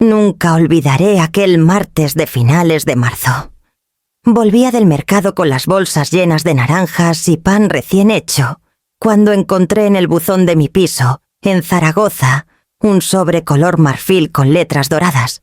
Nunca olvidaré aquel martes de finales de marzo. Volvía del mercado con las bolsas llenas de naranjas y pan recién hecho, cuando encontré en el buzón de mi piso, en Zaragoza, un sobre color marfil con letras doradas.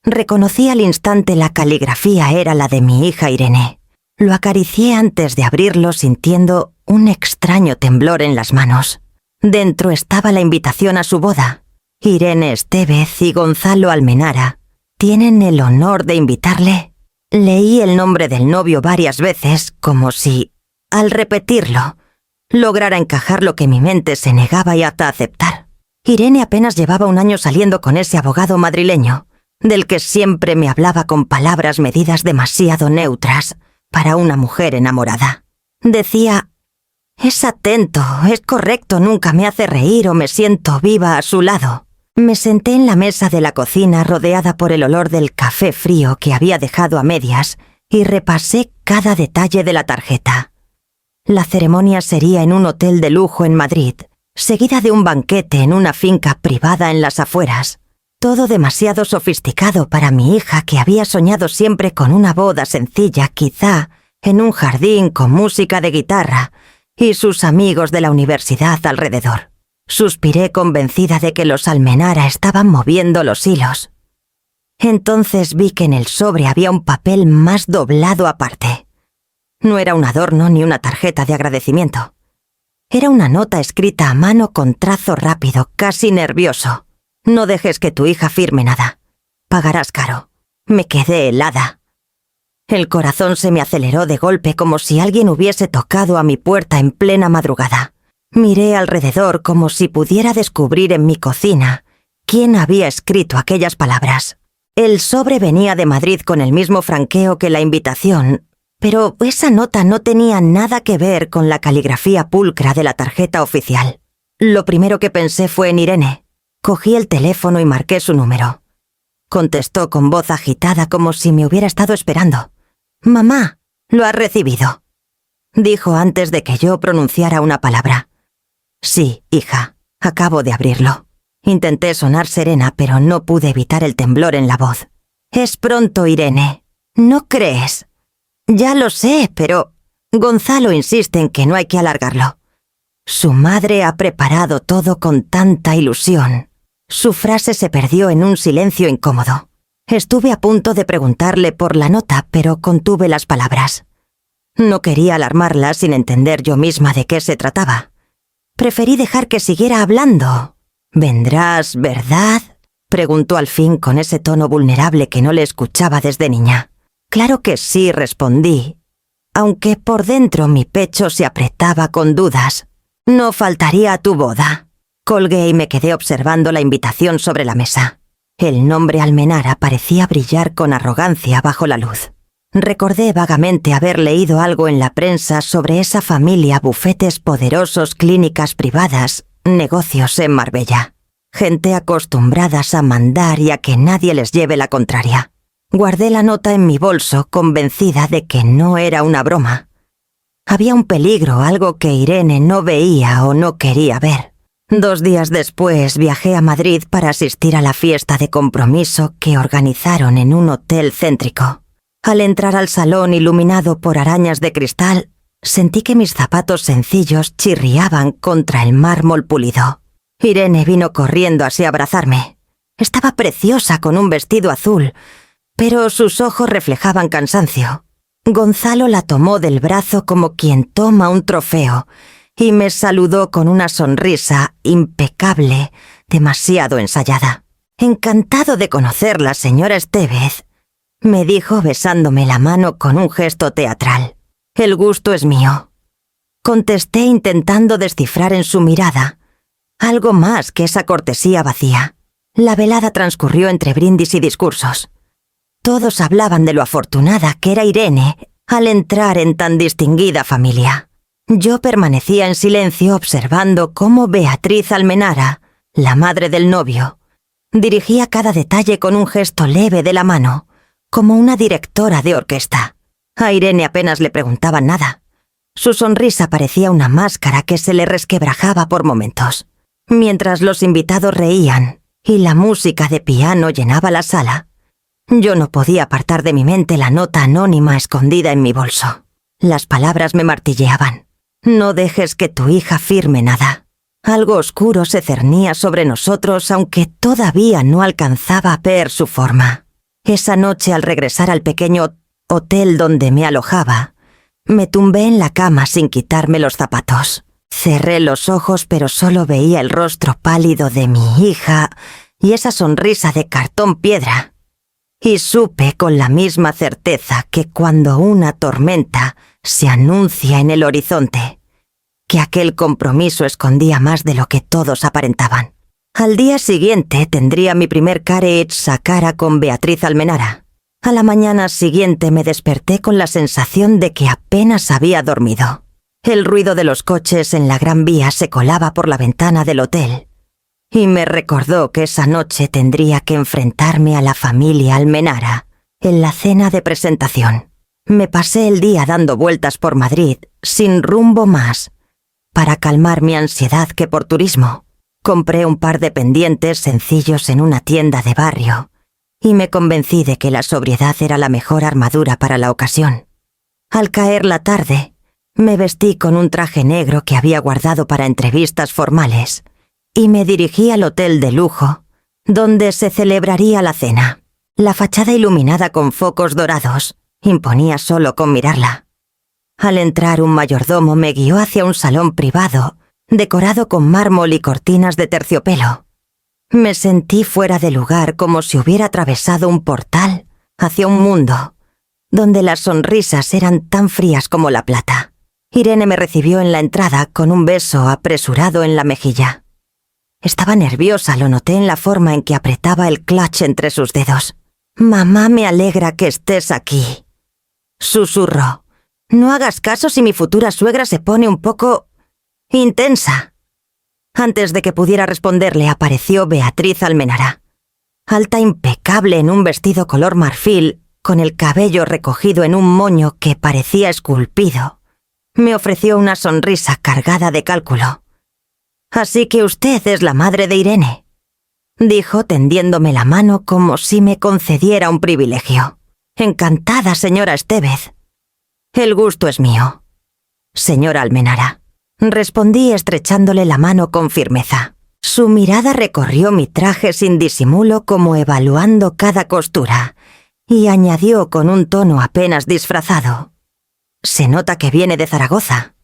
Reconocí al instante la caligrafía era la de mi hija Irene. Lo acaricié antes de abrirlo sintiendo un extraño temblor en las manos. Dentro estaba la invitación a su boda. Irene Estévez y Gonzalo Almenara tienen el honor de invitarle. Leí el nombre del novio varias veces, como si, al repetirlo, lograra encajar lo que mi mente se negaba y hasta aceptar. Irene apenas llevaba un año saliendo con ese abogado madrileño, del que siempre me hablaba con palabras medidas demasiado neutras para una mujer enamorada. Decía: «Es atento, es correcto, nunca me hace reír o me siento viva a su lado». Me senté en la mesa de la cocina rodeada por el olor del café frío que había dejado a medias y repasé cada detalle de la tarjeta. La ceremonia sería en un hotel de lujo en Madrid, seguida de un banquete en una finca privada en las afueras. Todo demasiado sofisticado para mi hija, que había soñado siempre con una boda sencilla, quizá en un jardín con música de guitarra y sus amigos de la universidad alrededor. Suspiré convencida de que los Almenara estaban moviendo los hilos. Entonces vi que en el sobre había un papel más doblado aparte. No era un adorno ni una tarjeta de agradecimiento. Era una nota escrita a mano con trazo rápido, casi nervioso. «No dejes que tu hija firme nada. Pagarás caro». Me quedé helada. El corazón se me aceleró de golpe como si alguien hubiese tocado a mi puerta en plena madrugada. Miré alrededor como si pudiera descubrir en mi cocina quién había escrito aquellas palabras. El sobre venía de Madrid con el mismo franqueo que la invitación, pero esa nota no tenía nada que ver con la caligrafía pulcra de la tarjeta oficial. Lo primero que pensé fue en Irene. Cogí el teléfono y marqué su número. Contestó con voz agitada como si me hubiera estado esperando. «Mamá, ¿lo has recibido?», dijo antes de que yo pronunciara una palabra. «Sí, hija, acabo de abrirlo». Intenté sonar serena, pero no pude evitar el temblor en la voz. «Es pronto, Irene. ¿No crees?» «Ya lo sé, pero...» Gonzalo insiste en que no hay que alargarlo. Su madre ha preparado todo con tanta ilusión. Su frase se perdió en un silencio incómodo. Estuve a punto de preguntarle por la nota, pero contuve las palabras. No quería alarmarla sin entender yo misma de qué se trataba. Preferí dejar que siguiera hablando. «¿Vendrás, verdad?», preguntó al fin con ese tono vulnerable que no le escuchaba desde niña. «Claro que sí», respondí, aunque por dentro mi pecho se apretaba con dudas. «No faltaría a tu boda». Colgué y me quedé observando la invitación sobre la mesa. El nombre Almenara parecía brillar con arrogancia bajo la luz. Recordé vagamente haber leído algo en la prensa sobre esa familia, bufetes poderosos, clínicas privadas, negocios en Marbella. Gente acostumbradas a mandar y a que nadie les lleve la contraria. Guardé la nota en mi bolso, convencida de que no era una broma. Había un peligro, algo que Irene no veía o no quería ver. 2 días después viajé a Madrid para asistir a la fiesta de compromiso que organizaron en un hotel céntrico. Al entrar al salón iluminado por arañas de cristal, sentí que mis zapatos sencillos chirriaban contra el mármol pulido. Irene vino corriendo hacia abrazarme. Estaba preciosa con un vestido azul, pero sus ojos reflejaban cansancio. Gonzalo la tomó del brazo como quien toma un trofeo y me saludó con una sonrisa impecable, demasiado ensayada. «Encantado de conocerla, señora Estévez», me dijo besándome la mano con un gesto teatral. «El gusto es mío», contesté intentando descifrar en su mirada algo más que esa cortesía vacía. La velada transcurrió entre brindis y discursos. Todos hablaban de lo afortunada que era Irene al entrar en tan distinguida familia. Yo permanecía en silencio observando cómo Beatriz Almenara, la madre del novio, dirigía cada detalle con un gesto leve de la mano, como una directora de orquesta. A Irene apenas le preguntaban nada. Su sonrisa parecía una máscara que se le resquebrajaba por momentos. Mientras los invitados reían, y la música de piano llenaba la sala, yo no podía apartar de mi mente la nota anónima escondida en mi bolso. Las palabras me martilleaban. No dejes que tu hija firme nada. Algo oscuro se cernía sobre nosotros, aunque todavía no alcanzaba a ver su forma. Esa noche, al regresar al pequeño hotel donde me alojaba, me tumbé en la cama sin quitarme los zapatos. Cerré los ojos, pero solo veía el rostro pálido de mi hija y esa sonrisa de cartón piedra. Y supe con la misma certeza que cuando una tormenta se anuncia en el horizonte, que aquel compromiso escondía más de lo que todos aparentaban. Al día siguiente tendría mi primer carriage a cara con Beatriz Almenara. A la mañana siguiente me desperté con la sensación de que apenas había dormido. El ruido de los coches en la Gran Vía se colaba por la ventana del hotel y me recordó que esa noche tendría que enfrentarme a la familia Almenara en la cena de presentación. Me pasé el día dando vueltas por Madrid, sin rumbo más, para calmar mi ansiedad que por turismo. Compré un par de pendientes sencillos en una tienda de barrio y me convencí de que la sobriedad era la mejor armadura para la ocasión. Al caer la tarde, me vestí con un traje negro que había guardado para entrevistas formales y me dirigí al hotel de lujo, donde se celebraría la cena. La fachada iluminada con focos dorados imponía solo con mirarla. Al entrar, un mayordomo me guió hacia un salón privado, decorado con mármol y cortinas de terciopelo. Me sentí fuera de lugar, como si hubiera atravesado un portal hacia un mundo donde las sonrisas eran tan frías como la plata. Irene me recibió en la entrada con un beso apresurado en la mejilla. Estaba nerviosa, lo noté en la forma en que apretaba el clutch entre sus dedos. «Mamá, me alegra que estés aquí», susurró. «No hagas caso si mi futura suegra se pone un poco intensa». Antes de que pudiera responderle, apareció Beatriz Almenara. Alta, impecable en un vestido color marfil, con el cabello recogido en un moño que parecía esculpido. Me ofreció una sonrisa cargada de cálculo. «Así que usted es la madre de Irene», dijo tendiéndome la mano como si me concediera un privilegio. «Encantada, señora Estevez». «El gusto es mío, señora Almenara», respondí estrechándole la mano con firmeza. Su mirada recorrió mi traje sin disimulo, como evaluando cada costura, y añadió con un tono apenas disfrazado: «Se nota que viene de Zaragoza.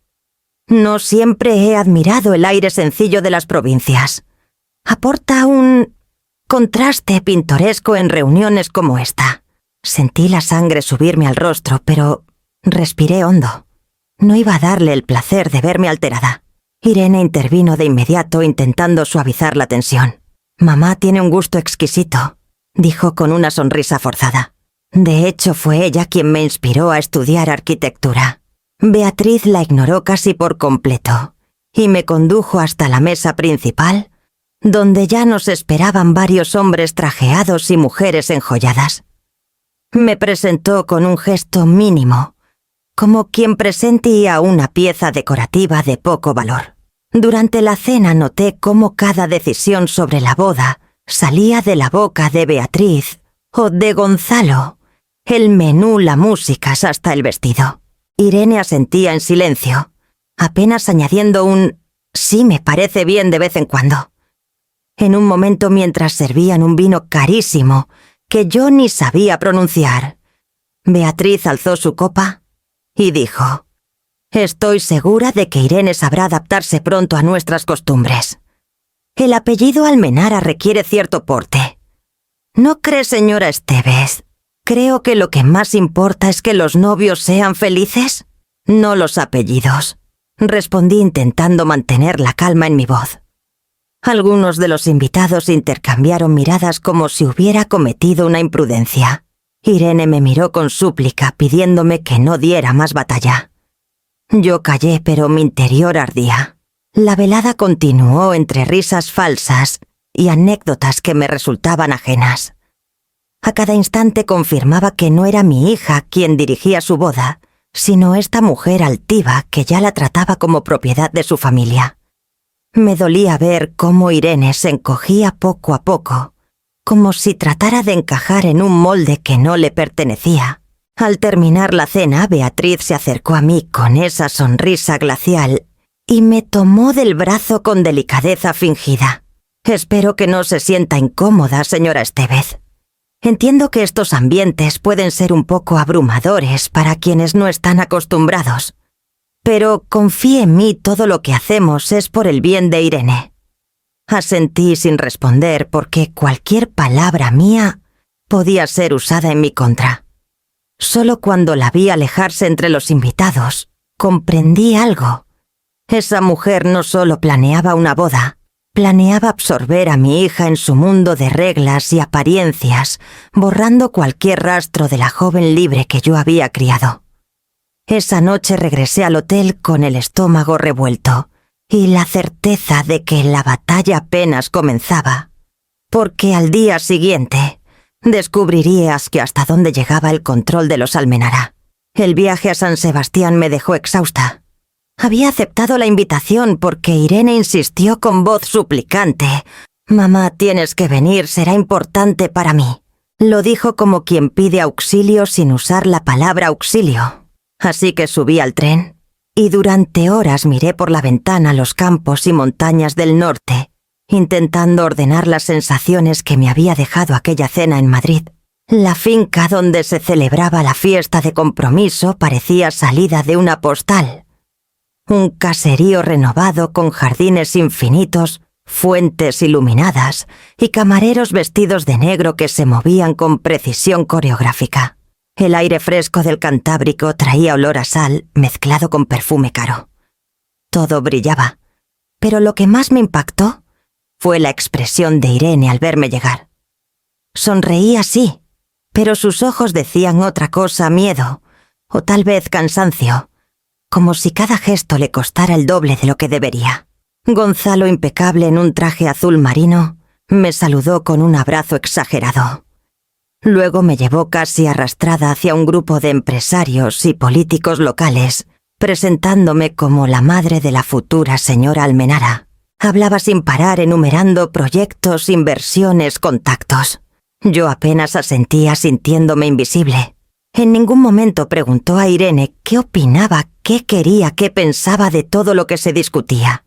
No siempre he admirado el aire sencillo de las provincias. Aporta un contraste pintoresco en reuniones como esta». Sentí la sangre subirme al rostro, pero respiré hondo. No iba a darle el placer de verme alterada. Irene intervino de inmediato, intentando suavizar la tensión. «Mamá tiene un gusto exquisito», dijo con una sonrisa forzada. De hecho, fue ella quien me inspiró a estudiar arquitectura. Beatriz la ignoró casi por completo y me condujo hasta la mesa principal, donde ya nos esperaban varios hombres trajeados y mujeres enjolladas. Me presentó con un gesto mínimo, como quien presentía una pieza decorativa de poco valor. Durante la cena noté cómo cada decisión sobre la boda salía de la boca de Beatriz o de Gonzalo. El menú, la música, hasta el vestido. Irene asentía en silencio, apenas añadiendo un «sí, me parece bien» de vez en cuando. En un momento, mientras servían un vino carísimo que yo ni sabía pronunciar, Beatriz alzó su copa y dijo: «Estoy segura de que Irene sabrá adaptarse pronto a nuestras costumbres. El apellido Almenara requiere cierto porte. ¿No cree, señora Estevez? Creo que lo que más importa es que los novios sean felices, no los apellidos», respondí intentando mantener la calma en mi voz. Algunos de los invitados intercambiaron miradas como si hubiera cometido una imprudencia. Irene me miró con súplica, pidiéndome que no diera más batalla. Yo callé, pero mi interior ardía. La velada continuó entre risas falsas y anécdotas que me resultaban ajenas. A cada instante confirmaba que no era mi hija quien dirigía su boda, sino esta mujer altiva que ya la trataba como propiedad de su familia. Me dolía ver cómo Irene se encogía poco a poco, como si tratara de encajar en un molde que no le pertenecía. Al terminar la cena, Beatriz se acercó a mí con esa sonrisa glacial y me tomó del brazo con delicadeza fingida. Espero que no se sienta incómoda, señora Estevez. Entiendo que estos ambientes pueden ser un poco abrumadores para quienes no están acostumbrados, pero confíe en mí, todo lo que hacemos es por el bien de Irene. Asentí sin responder porque cualquier palabra mía podía ser usada en mi contra. Solo cuando la vi alejarse entre los invitados, comprendí algo. Esa mujer no solo planeaba una boda, planeaba absorber a mi hija en su mundo de reglas y apariencias, borrando cualquier rastro de la joven libre que yo había criado. Esa noche regresé al hotel con el estómago revuelto y la certeza de que la batalla apenas comenzaba, porque al día siguiente descubrirías que hasta dónde llegaba el control de los Almenara. El viaje a San Sebastián me dejó exhausta. Había aceptado la invitación porque Irene insistió con voz suplicante. «Mamá, tienes que venir, será importante para mí». Lo dijo como quien pide auxilio sin usar la palabra auxilio. Así que subí al tren y durante horas miré por la ventana los campos y montañas del norte, intentando ordenar las sensaciones que me había dejado aquella cena en Madrid. La finca donde se celebraba la fiesta de compromiso parecía salida de una postal. Un caserío renovado con jardines infinitos, fuentes iluminadas y camareros vestidos de negro que se movían con precisión coreográfica. El aire fresco del Cantábrico traía olor a sal mezclado con perfume caro. Todo brillaba, pero lo que más me impactó fue la expresión de Irene al verme llegar. Sonreía, sí, pero sus ojos decían otra cosa: miedo, o tal vez cansancio, como si cada gesto le costara el doble de lo que debería. Gonzalo, impecable en un traje azul marino, me saludó con un abrazo exagerado. Luego me llevó casi arrastrada hacia un grupo de empresarios y políticos locales, presentándome como la madre de la futura señora Almenara. Hablaba sin parar, enumerando proyectos, inversiones, contactos. Yo apenas asentía, sintiéndome invisible. En ningún momento preguntó a Irene qué opinaba, qué quería, qué pensaba de todo lo que se discutía.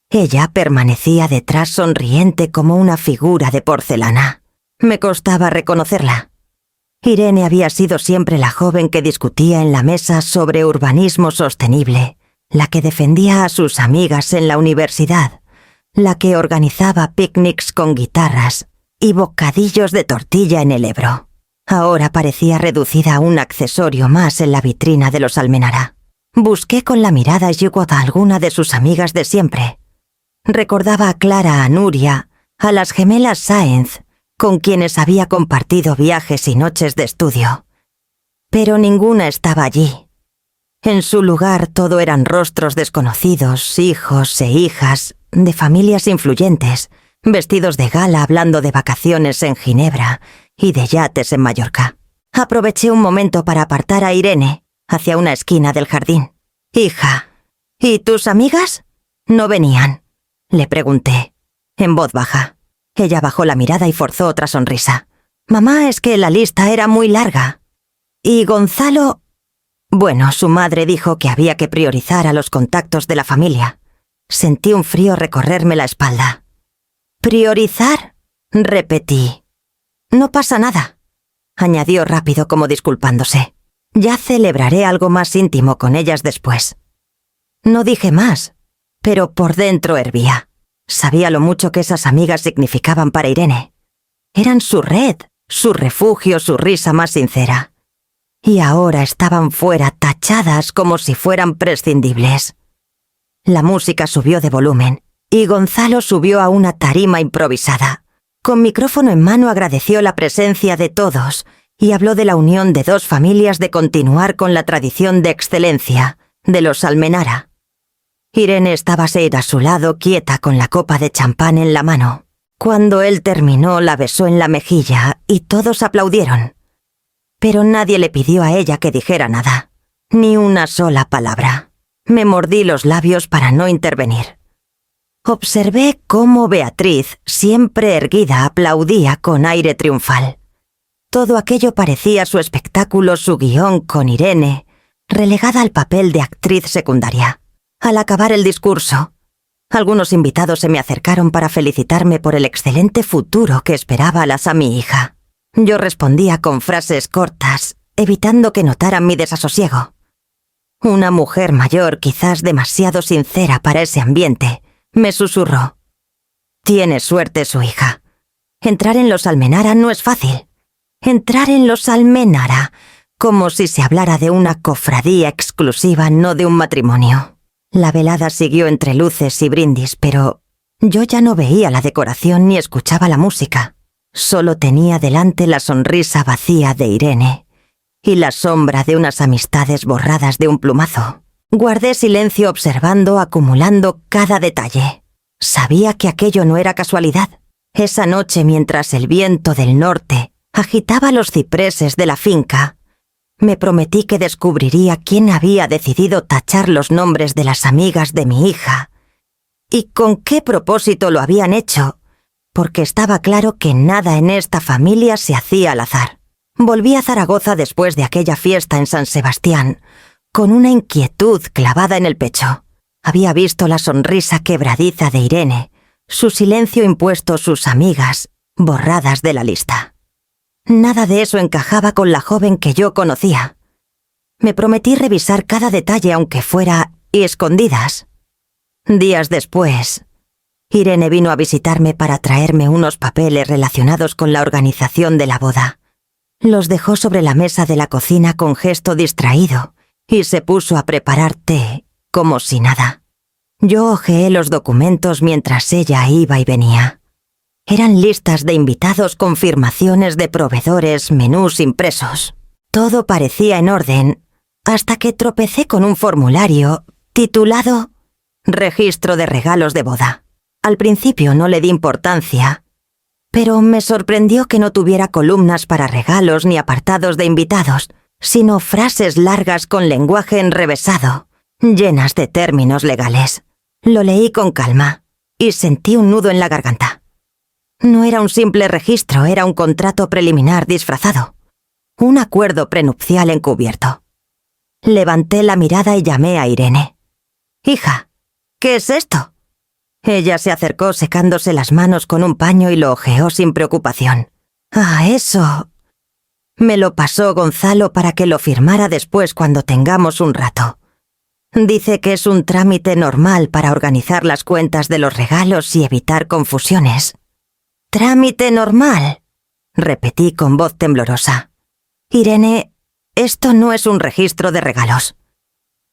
Ella permanecía detrás sonriente como una figura de porcelana. Me costaba reconocerla. Irene había sido siempre la joven que discutía en la mesa sobre urbanismo sostenible, la que defendía a sus amigas en la universidad, la que organizaba picnics con guitarras y bocadillos de tortilla en el Ebro. Ahora parecía reducida a un accesorio más en la vitrina de los Almenara. Busqué con la mirada a alguna de sus amigas de siempre. Recordaba a Clara, a Nuria, a las gemelas Sáenz, con quienes había compartido viajes y noches de estudio. Pero ninguna estaba allí. En su lugar todo eran rostros desconocidos, hijos e hijas de familias influyentes, vestidos de gala hablando de vacaciones en Ginebra y de yates en Mallorca. Aproveché un momento para apartar a Irene hacia una esquina del jardín. «Hija, ¿y tus amigas? ¿No venían?», le pregunté, en voz baja. Ella bajó la mirada y forzó otra sonrisa. «Mamá, es que la lista era muy larga. ¿Y Gonzalo?» Bueno, su madre dijo que había que priorizar a los contactos de la familia. Sentí un frío recorrerme la espalda. «¿Priorizar?», repetí. «No pasa nada», añadió rápido como disculpándose. «Ya celebraré algo más íntimo con ellas después». No dije más, pero por dentro hervía. Sabía lo mucho que esas amigas significaban para Irene. Eran su red, su refugio, su risa más sincera. Y ahora estaban fuera, tachadas como si fueran prescindibles. La música subió de volumen y Gonzalo subió a una tarima improvisada. Con micrófono en mano agradeció la presencia de todos y habló de la unión de dos familias, de continuar con la tradición de excelencia de los Almenara. Irene estaba a su lado, quieta, con la copa de champán en la mano. Cuando él terminó, la besó en la mejilla y todos aplaudieron. Pero nadie le pidió a ella que dijera nada, ni una sola palabra. Me mordí los labios para no intervenir. Observé cómo Beatriz, siempre erguida, aplaudía con aire triunfal. Todo aquello parecía su espectáculo, su guión con Irene, relegada al papel de actriz secundaria. Al acabar el discurso, algunos invitados se me acercaron para felicitarme por el excelente futuro que esperábalas a mi hija. Yo respondía con frases cortas, evitando que notaran mi desasosiego. Una mujer mayor, quizás demasiado sincera para ese ambiente, me susurró: «Tiene suerte su hija. Entrar en los Almenara no es fácil». Entrar en los Almenara, como si se hablara de una cofradía exclusiva, no de un matrimonio. La velada siguió entre luces y brindis, pero yo ya no veía la decoración ni escuchaba la música. Solo tenía delante la sonrisa vacía de Irene y la sombra de unas amistades borradas de un plumazo. Guardé silencio observando, acumulando cada detalle. Sabía que aquello no era casualidad. Esa noche, mientras el viento del norte agitaba los cipreses de la finca, me prometí que descubriría quién había decidido tachar los nombres de las amigas de mi hija y con qué propósito lo habían hecho, porque estaba claro que nada en esta familia se hacía al azar. Volví a Zaragoza después de aquella fiesta en San Sebastián, con una inquietud clavada en el pecho. Había visto la sonrisa quebradiza de Irene, su silencio impuesto sus amigas, borradas de la lista. Nada de eso encajaba con la joven que yo conocía. Me prometí revisar cada detalle aunque fuera y escondidas. Días después, Irene vino a visitarme para traerme unos papeles relacionados con la organización de la boda. Los dejó sobre la mesa de la cocina con gesto distraído y se puso a preparar té, como si nada. Yo hojeé los documentos mientras ella iba y venía. Eran listas de invitados, confirmaciones de proveedores, menús impresos. Todo parecía en orden, hasta que tropecé con un formulario titulado «Registro de regalos de boda». Al principio no le di importancia, pero me sorprendió que no tuviera columnas para regalos ni apartados de invitados, sino frases largas con lenguaje enrevesado, llenas de términos legales. Lo leí con calma y sentí un nudo en la garganta. No era un simple registro, era un contrato preliminar disfrazado. Un acuerdo prenupcial encubierto. Levanté la mirada y llamé a Irene. «Hija, ¿qué es esto?». Ella se acercó secándose las manos con un paño y lo hojeó sin preocupación. «Ah, eso. Me lo pasó Gonzalo para que lo firmara después cuando tengamos un rato. Dice que es un trámite normal para organizar las cuentas de los regalos y evitar confusiones». «¿Trámite normal?», repetí con voz temblorosa. «Irene, esto no es un registro de regalos.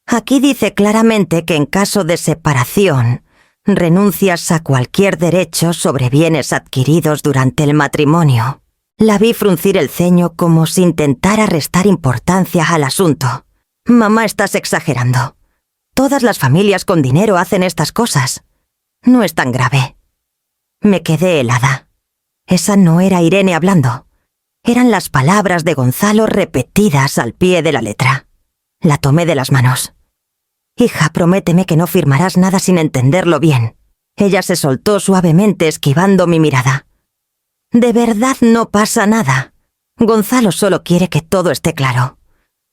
Aquí dice claramente que en caso de separación, renuncias a cualquier derecho sobre bienes adquiridos durante el matrimonio». La vi fruncir el ceño como si intentara restar importancia al asunto. «Mamá, estás exagerando. Todas las familias con dinero hacen estas cosas. No es tan grave». Me quedé helada. Esa no era Irene hablando. Eran las palabras de Gonzalo repetidas al pie de la letra. La tomé de las manos. «Hija, prométeme que no firmarás nada sin entenderlo bien». Ella se soltó suavemente esquivando mi mirada. «De verdad no pasa nada. Gonzalo solo quiere que todo esté claro.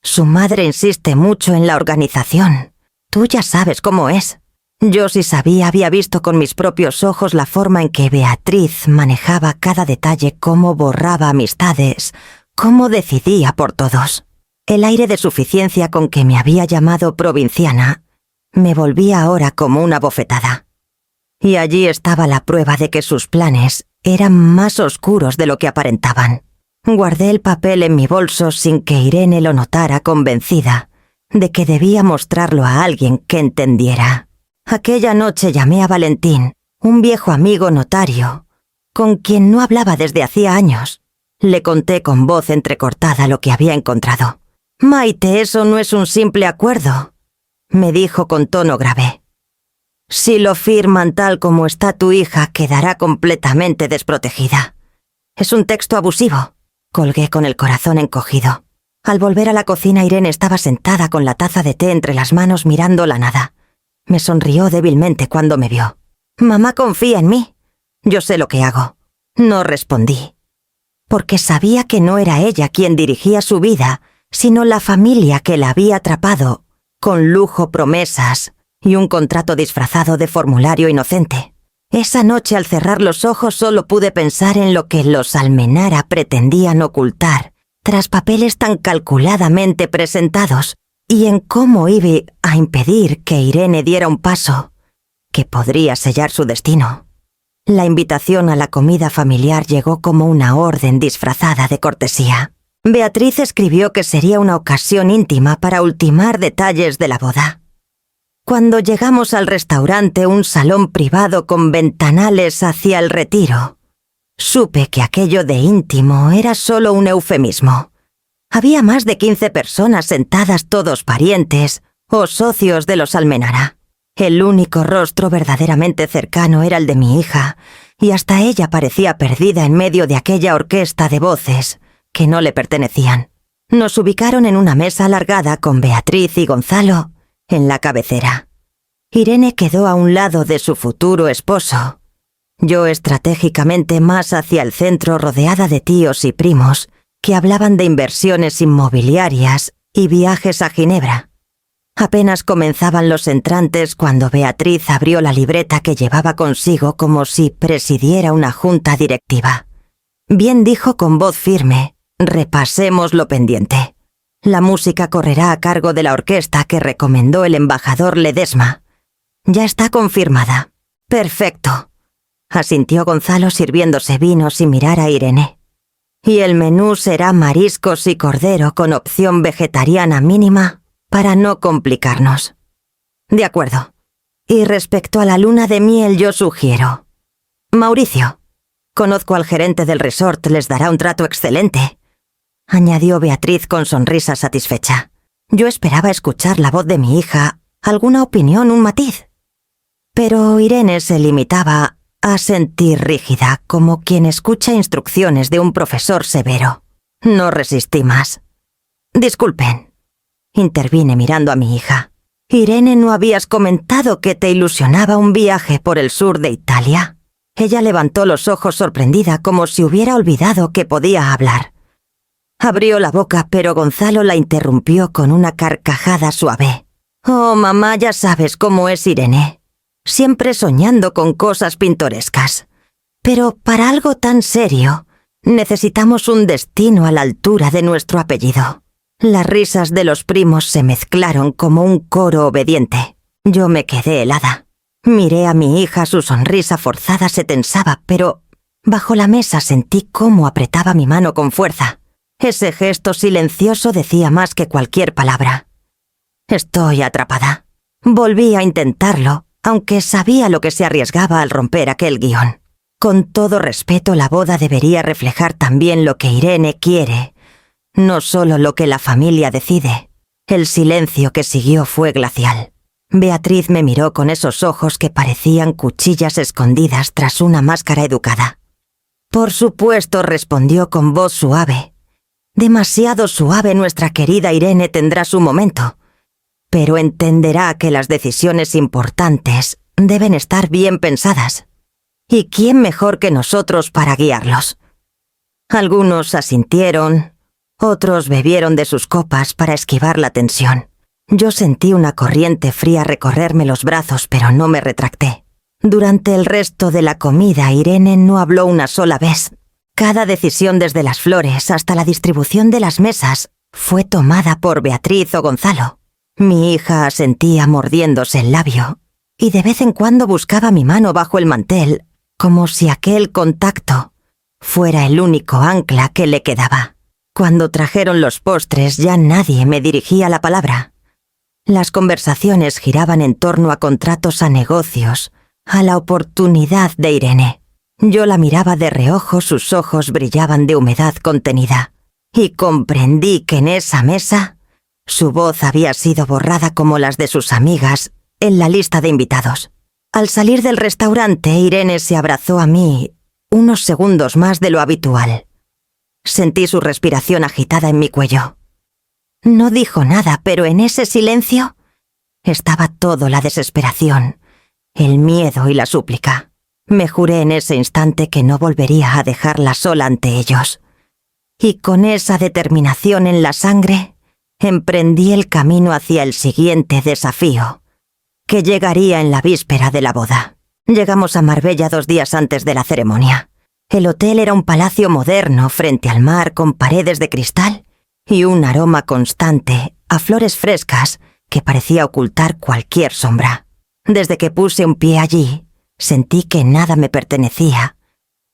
Su madre insiste mucho en la organización. Tú ya sabes cómo es». Yo sí sabía, había visto con mis propios ojos la forma en que Beatriz manejaba cada detalle, cómo borraba amistades, cómo decidía por todos. El aire de suficiencia con que me había llamado provinciana me volvía ahora como una bofetada. Y allí estaba la prueba de que sus planes eran más oscuros de lo que aparentaban. Guardé el papel en mi bolso sin que Irene lo notara, convencida de que debía mostrarlo a alguien que entendiera. Aquella noche llamé a Valentín, un viejo amigo notario, con quien no hablaba desde hacía años. Le conté con voz entrecortada lo que había encontrado. «Maite, eso no es un simple acuerdo», me dijo con tono grave. «Si lo firman tal como está tu hija, quedará completamente desprotegida. Es un texto abusivo». Colgué con el corazón encogido. Al volver a la cocina, Irene estaba sentada con la taza de té entre las manos mirando la nada. Me sonrió débilmente cuando me vio. Mamá confía en mí. Yo sé lo que hago. No respondí. Porque sabía que no era ella quien dirigía su vida, sino la familia que la había atrapado, con lujo, promesas y un contrato disfrazado de formulario inocente. Esa noche, al cerrar los ojos, solo pude pensar en lo que los Almenara pretendían ocultar, tras papeles tan calculadamente presentados, y en cómo iba a impedir que Irene diera un paso que podría sellar su destino. La invitación a la comida familiar llegó como una orden disfrazada de cortesía. Beatriz escribió que sería una ocasión íntima para ultimar detalles de la boda. Cuando llegamos al restaurante, un salón privado con ventanales hacia el retiro, supe que aquello de íntimo era solo un eufemismo. Había más de 15 personas sentadas, todos parientes o socios de los Almenara. El único rostro verdaderamente cercano era el de mi hija, y hasta ella parecía perdida en medio de aquella orquesta de voces que no le pertenecían. Nos ubicaron en una mesa alargada con Beatriz y Gonzalo en la cabecera. Irene quedó a un lado de su futuro esposo. Yo estratégicamente más hacia el centro, rodeada de tíos y primos que hablaban de inversiones inmobiliarias y viajes a Ginebra. Apenas comenzaban los entrantes cuando Beatriz abrió la libreta que llevaba consigo como si presidiera una junta directiva. Bien dijo con voz firme: repasemos lo pendiente. La música correrá a cargo de la orquesta que recomendó el embajador Ledesma. Ya está confirmada. Perfecto, asintió Gonzalo sirviéndose vino sin mirar a Irene. Y el menú será mariscos y cordero con opción vegetariana mínima para no complicarnos. De acuerdo. Y respecto a la luna de miel, yo sugiero: Mauricio, conozco al gerente del resort, les dará un trato excelente, añadió Beatriz con sonrisa satisfecha. Yo esperaba escuchar la voz de mi hija, alguna opinión, un matiz. Pero Irene se limitaba a sentir rígida, como quien escucha instrucciones de un profesor severo. No resistí más. Disculpen, intervine mirando a mi hija. Irene, ¿no habías comentado que te ilusionaba un viaje por el sur de Italia? Ella levantó los ojos sorprendida, como si hubiera olvidado que podía hablar. Abrió la boca, pero Gonzalo la interrumpió con una carcajada suave. Oh, mamá, ya sabes cómo es Irene. Siempre soñando con cosas pintorescas. Pero para algo tan serio, necesitamos un destino a la altura de nuestro apellido. Las risas de los primos se mezclaron como un coro obediente. Yo me quedé helada. Miré a mi hija, su sonrisa forzada se tensaba, pero bajo la mesa sentí cómo apretaba mi mano con fuerza. Ese gesto silencioso decía más que cualquier palabra. Estoy atrapada. Volví a intentarlo, aunque sabía lo que se arriesgaba al romper aquel guión. Con todo respeto, la boda debería reflejar también lo que Irene quiere, no solo lo que la familia decide. El silencio que siguió fue glacial. Beatriz me miró con esos ojos que parecían cuchillas escondidas tras una máscara educada. Por supuesto, respondió con voz suave. Demasiado suave. Nuestra querida Irene tendrá su momento, pero entenderá que las decisiones importantes deben estar bien pensadas. ¿Y quién mejor que nosotros para guiarlos? Algunos asintieron, otros bebieron de sus copas para esquivar la tensión. Yo sentí una corriente fría recorrerme los brazos, pero no me retracté. Durante el resto de la comida, Irene no habló una sola vez. Cada decisión, desde las flores hasta la distribución de las mesas, fue tomada por Beatriz o Gonzalo. Mi hija asentía mordiéndose el labio, y de vez en cuando buscaba mi mano bajo el mantel, como si aquel contacto fuera el único ancla que le quedaba. Cuando trajeron los postres, ya nadie me dirigía la palabra. Las conversaciones giraban en torno a contratos, a negocios, a la oportunidad de Irene. Yo la miraba de reojo, sus ojos brillaban de humedad contenida, y comprendí que en esa mesa su voz había sido borrada como las de sus amigas en la lista de invitados. Al salir del restaurante, Irene se abrazó a mí unos segundos más de lo habitual. Sentí su respiración agitada en mi cuello. No dijo nada, pero en ese silencio estaba todo: la desesperación, el miedo y la súplica. Me juré en ese instante que no volvería a dejarla sola ante ellos. Y con esa determinación en la sangre, emprendí el camino hacia el siguiente desafío, que llegaría en la víspera de la boda. Llegamos a Marbella 2 días antes de la ceremonia. El hotel era un palacio moderno frente al mar con paredes de cristal y un aroma constante a flores frescas que parecía ocultar cualquier sombra. Desde que puse un pie allí, sentí que nada me pertenecía.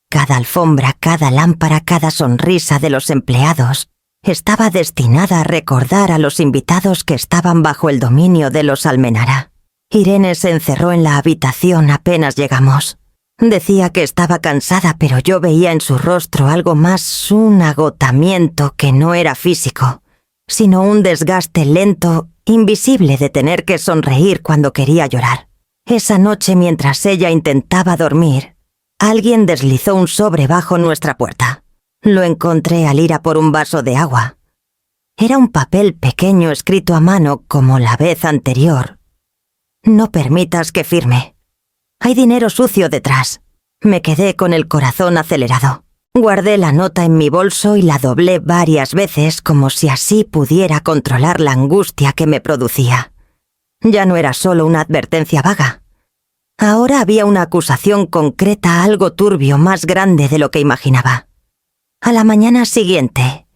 Cada alfombra, cada lámpara, cada sonrisa de los empleados estaba destinada a recordar a los invitados que estaban bajo el dominio de los Almenara. Irene se encerró en la habitación apenas llegamos. Decía que estaba cansada, pero yo veía en su rostro algo más, un agotamiento que no era físico, sino un desgaste lento, invisible de tener que sonreír cuando quería llorar. Esa noche, mientras ella intentaba dormir, alguien deslizó un sobre bajo nuestra puerta. Lo encontré al ir a por un vaso de agua. Era un papel pequeño escrito a mano como la vez anterior. No permitas que firme. Hay dinero sucio detrás. Me quedé con el corazón acelerado. Guardé la nota en mi bolso y la doblé varias veces como si así pudiera controlar la angustia que me producía. Ya no era solo una advertencia vaga. Ahora había una acusación concreta, algo turbio, más grande de lo que imaginaba. A la mañana siguiente,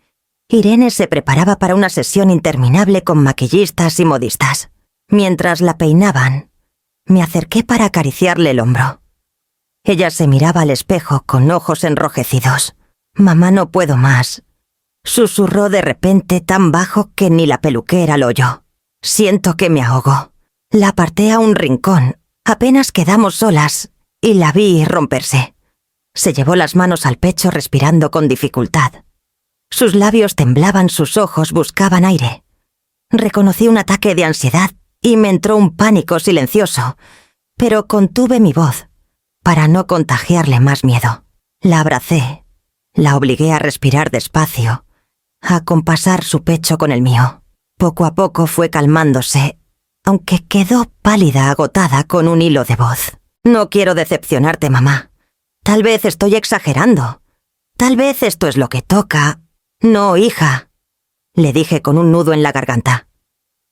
Irene se preparaba para una sesión interminable con maquillistas y modistas. Mientras la peinaban, me acerqué para acariciarle el hombro. Ella se miraba al espejo con ojos enrojecidos. «Mamá, no puedo más», susurró de repente tan bajo que ni la peluquera lo oyó. «Siento que me ahogo». La aparté a un rincón. Apenas quedamos solas y la vi romperse. Se llevó las manos al pecho respirando con dificultad. Sus labios temblaban, sus ojos buscaban aire. Reconocí un ataque de ansiedad y me entró un pánico silencioso, pero contuve mi voz para no contagiarle más miedo. La abracé, la obligué a respirar despacio, a compasar su pecho con el mío. Poco a poco fue calmándose, aunque quedó pálida, agotada, con un hilo de voz. «No quiero decepcionarte, mamá. Tal vez estoy exagerando. Tal vez esto es lo que toca». «No, hija», le dije con un nudo en la garganta.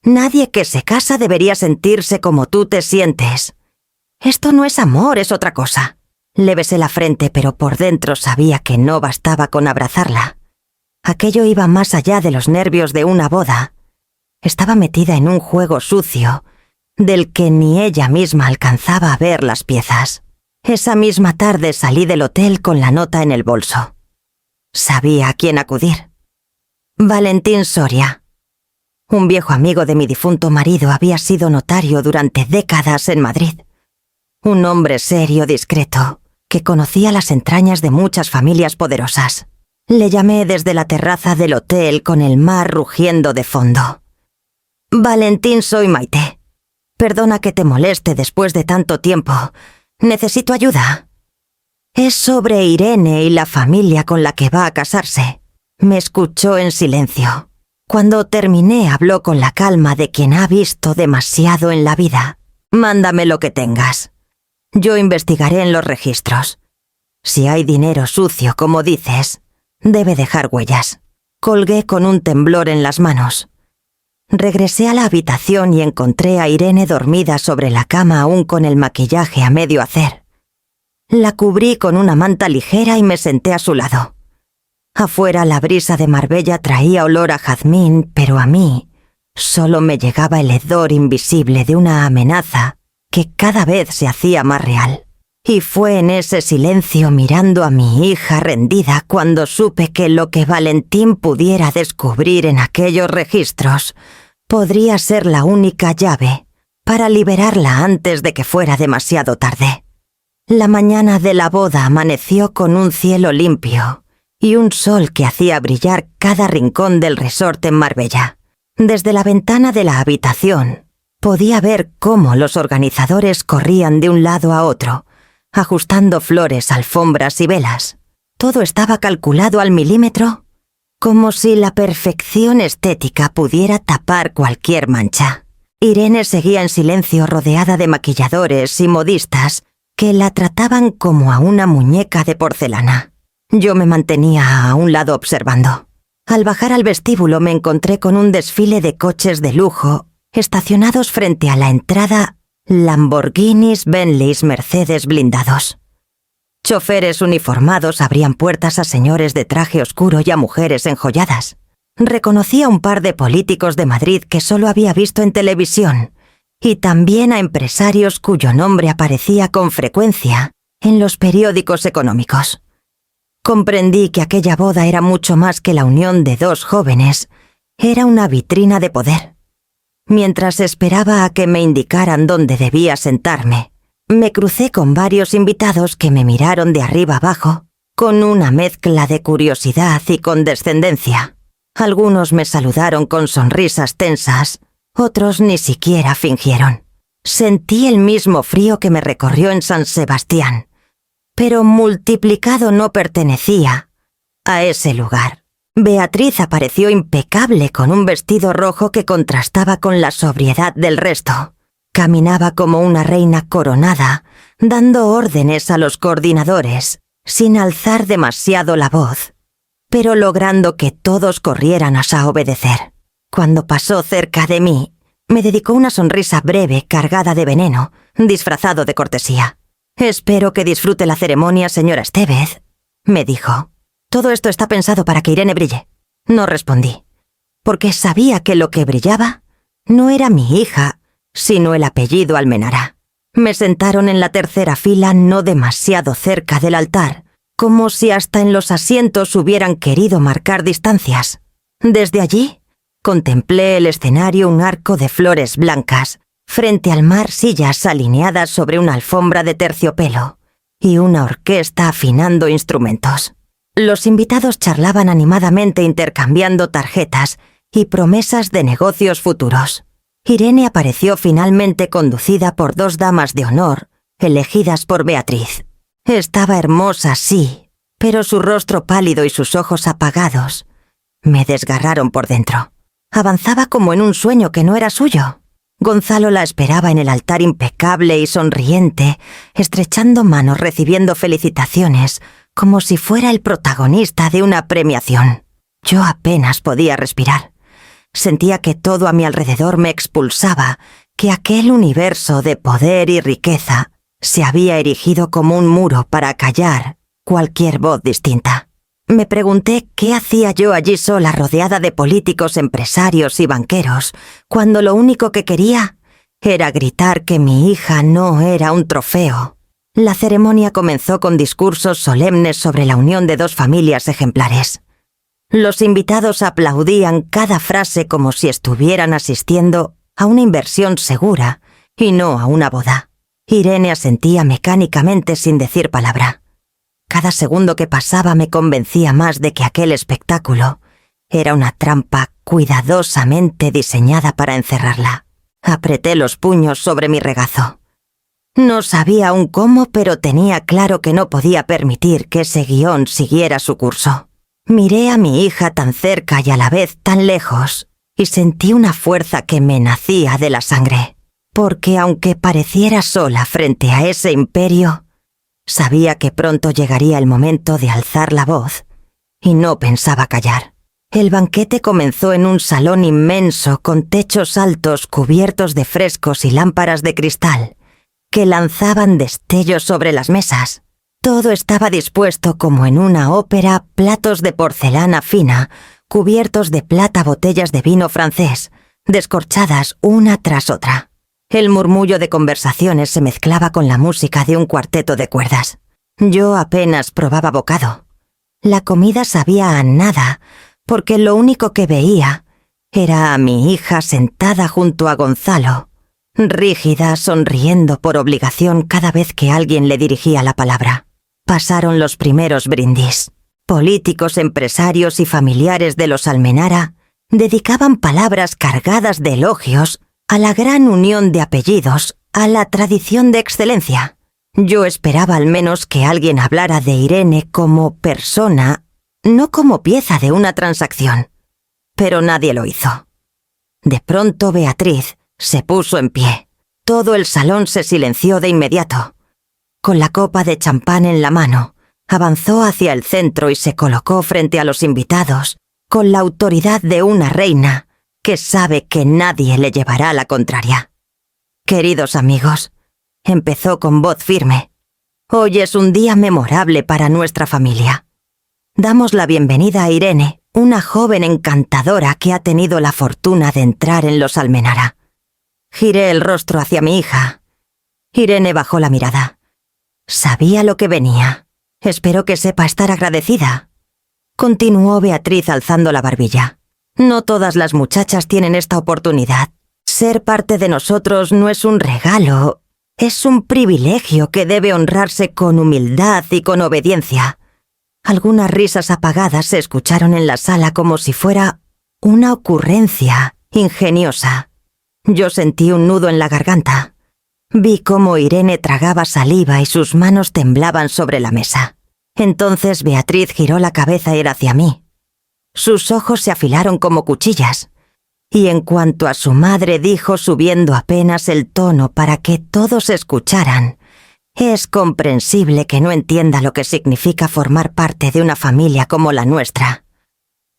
«Nadie que se casa debería sentirse como tú te sientes. Esto no es amor, es otra cosa». Le besé la frente, pero por dentro sabía que no bastaba con abrazarla. Aquello iba más allá de los nervios de una boda. Estaba metida en un juego sucio, del que ni ella misma alcanzaba a ver las piezas. Esa misma tarde salí del hotel con la nota en el bolso. Sabía a quién acudir. Valentín Soria. Un viejo amigo de mi difunto marido, había sido notario durante décadas en Madrid. Un hombre serio, discreto, que conocía las entrañas de muchas familias poderosas. Le llamé desde la terraza del hotel con el mar rugiendo de fondo. «Valentín, soy Maite. Perdona que te moleste después de tanto tiempo. Necesito ayuda». «Es sobre Irene y la familia con la que va a casarse». Me escuchó en silencio. Cuando terminé, habló con la calma de quien ha visto demasiado en la vida. «Mándame lo que tengas. Yo investigaré en los registros. Si hay dinero sucio, como dices, debe dejar huellas». Colgué con un temblor en las manos. Regresé a la habitación y encontré a Irene dormida sobre la cama, aún con el maquillaje a medio hacer. La cubrí con una manta ligera y me senté a su lado. Afuera la brisa de Marbella traía olor a jazmín, pero a mí solo me llegaba el hedor invisible de una amenaza que cada vez se hacía más real. Y fue en ese silencio, mirando a mi hija rendida, cuando supe que lo que Valentín pudiera descubrir en aquellos registros podría ser la única llave para liberarla antes de que fuera demasiado tarde. La mañana de la boda amaneció con un cielo limpio y un sol que hacía brillar cada rincón del resort en Marbella. Desde la ventana de la habitación podía ver cómo los organizadores corrían de un lado a otro, ajustando flores, alfombras y velas. Todo estaba calculado al milímetro, como si la perfección estética pudiera tapar cualquier mancha. Irene seguía en silencio rodeada de maquilladores y modistas que la trataban como a una muñeca de porcelana. Yo me mantenía a un lado observando. Al bajar al vestíbulo me encontré con un desfile de coches de lujo estacionados frente a la entrada, Lamborghinis, Bentleys, Mercedes blindados. Choferes uniformados abrían puertas a señores de traje oscuro y a mujeres enjolladas. Reconocí a un par de políticos de Madrid que solo había visto en televisión y también a empresarios cuyo nombre aparecía con frecuencia en los periódicos económicos. Comprendí que aquella boda era mucho más que la unión de dos jóvenes, era una vitrina de poder. Mientras esperaba a que me indicaran dónde debía sentarme, me crucé con varios invitados que me miraron de arriba abajo, con una mezcla de curiosidad y condescendencia. Algunos me saludaron con sonrisas tensas, otros ni siquiera fingieron. Sentí el mismo frío que me recorrió en San Sebastián, pero multiplicado. No pertenecía a ese lugar. Beatriz apareció impecable con un vestido rojo que contrastaba con la sobriedad del resto. Caminaba como una reina coronada, dando órdenes a los coordinadores, sin alzar demasiado la voz, pero logrando que todos corrieran a obedecer. Cuando pasó cerca de mí, me dedicó una sonrisa breve cargada de veneno, disfrazado de cortesía. «Espero que disfrute la ceremonia, señora Estevez», me dijo. «Todo esto está pensado para que Irene brille». No respondí, porque sabía que lo que brillaba no era mi hija, sino el apellido Almenara. Me sentaron en la tercera fila, no demasiado cerca del altar, como si hasta en los asientos hubieran querido marcar distancias. Desde allí, contemplé el escenario, un arco de flores blancas, frente al mar sillas alineadas sobre una alfombra de terciopelo y una orquesta afinando instrumentos. Los invitados charlaban animadamente intercambiando tarjetas y promesas de negocios futuros. Irene apareció finalmente conducida por dos damas de honor, elegidas por Beatriz. Estaba hermosa, sí, pero su rostro pálido y sus ojos apagados me desgarraron por dentro. Avanzaba como en un sueño que no era suyo. Gonzalo la esperaba en el altar impecable y sonriente, estrechando manos, recibiendo felicitaciones, como si fuera el protagonista de una premiación. Yo apenas podía respirar. Sentía que todo a mi alrededor me expulsaba, que aquel universo de poder y riqueza se había erigido como un muro para callar cualquier voz distinta. Me pregunté qué hacía yo allí sola, rodeada de políticos, empresarios y banqueros, cuando lo único que quería era gritar que mi hija no era un trofeo. La ceremonia comenzó con discursos solemnes sobre la unión de dos familias ejemplares. Los invitados aplaudían cada frase como si estuvieran asistiendo a una inversión segura y no a una boda. Irene asentía mecánicamente sin decir palabra. Cada segundo que pasaba me convencía más de que aquel espectáculo era una trampa cuidadosamente diseñada para encerrarla. Apreté los puños sobre mi regazo. No sabía aún cómo, pero tenía claro que no podía permitir que ese guión siguiera su curso. Miré a mi hija tan cerca y a la vez tan lejos, y sentí una fuerza que me nacía de la sangre, porque aunque pareciera sola frente a ese imperio, sabía que pronto llegaría el momento de alzar la voz, y no pensaba callar. El banquete comenzó en un salón inmenso con techos altos cubiertos de frescos y lámparas de cristal, que lanzaban destellos sobre las mesas. Todo estaba dispuesto como en una ópera, platos de porcelana fina, cubiertos de plata, botellas de vino francés, descorchadas una tras otra. El murmullo de conversaciones se mezclaba con la música de un cuarteto de cuerdas. Yo apenas probaba bocado. La comida sabía a nada, porque lo único que veía era a mi hija sentada junto a Gonzalo, rígida, sonriendo por obligación cada vez que alguien le dirigía la palabra. Pasaron los primeros brindis. Políticos, empresarios y familiares de los Almenara dedicaban palabras cargadas de elogios a la gran unión de apellidos, a la tradición de excelencia. Yo esperaba al menos que alguien hablara de Irene como persona, no como pieza de una transacción. Pero nadie lo hizo. De pronto Beatriz Se puso en pie. Todo el salón se silenció de inmediato. Con la copa de champán en la mano, avanzó hacia el centro y se colocó frente a los invitados, con la autoridad de una reina que sabe que nadie le llevará la contraria. Queridos amigos, empezó con voz firme, hoy es un día memorable para nuestra familia. Damos la bienvenida a Irene, una joven encantadora que ha tenido la fortuna de entrar en los Almenara. Giré el rostro hacia mi hija. Irene bajó la mirada. Sabía lo que venía. Espero que sepa estar agradecida. Continuó Beatriz alzando la barbilla. No todas las muchachas tienen esta oportunidad. Ser parte de nosotros no es un regalo, es un privilegio que debe honrarse con humildad y con obediencia. Algunas risas apagadas se escucharon en la sala como si fuera una ocurrencia ingeniosa. Yo sentí un nudo en la garganta. Vi cómo Irene tragaba saliva y sus manos temblaban sobre la mesa. Entonces Beatriz giró la cabeza a ir hacia mí. Sus ojos se afilaron como cuchillas, y en cuanto a su madre dijo subiendo apenas el tono para que todos escucharan, es comprensible que no entienda lo que significa formar parte de una familia como la nuestra.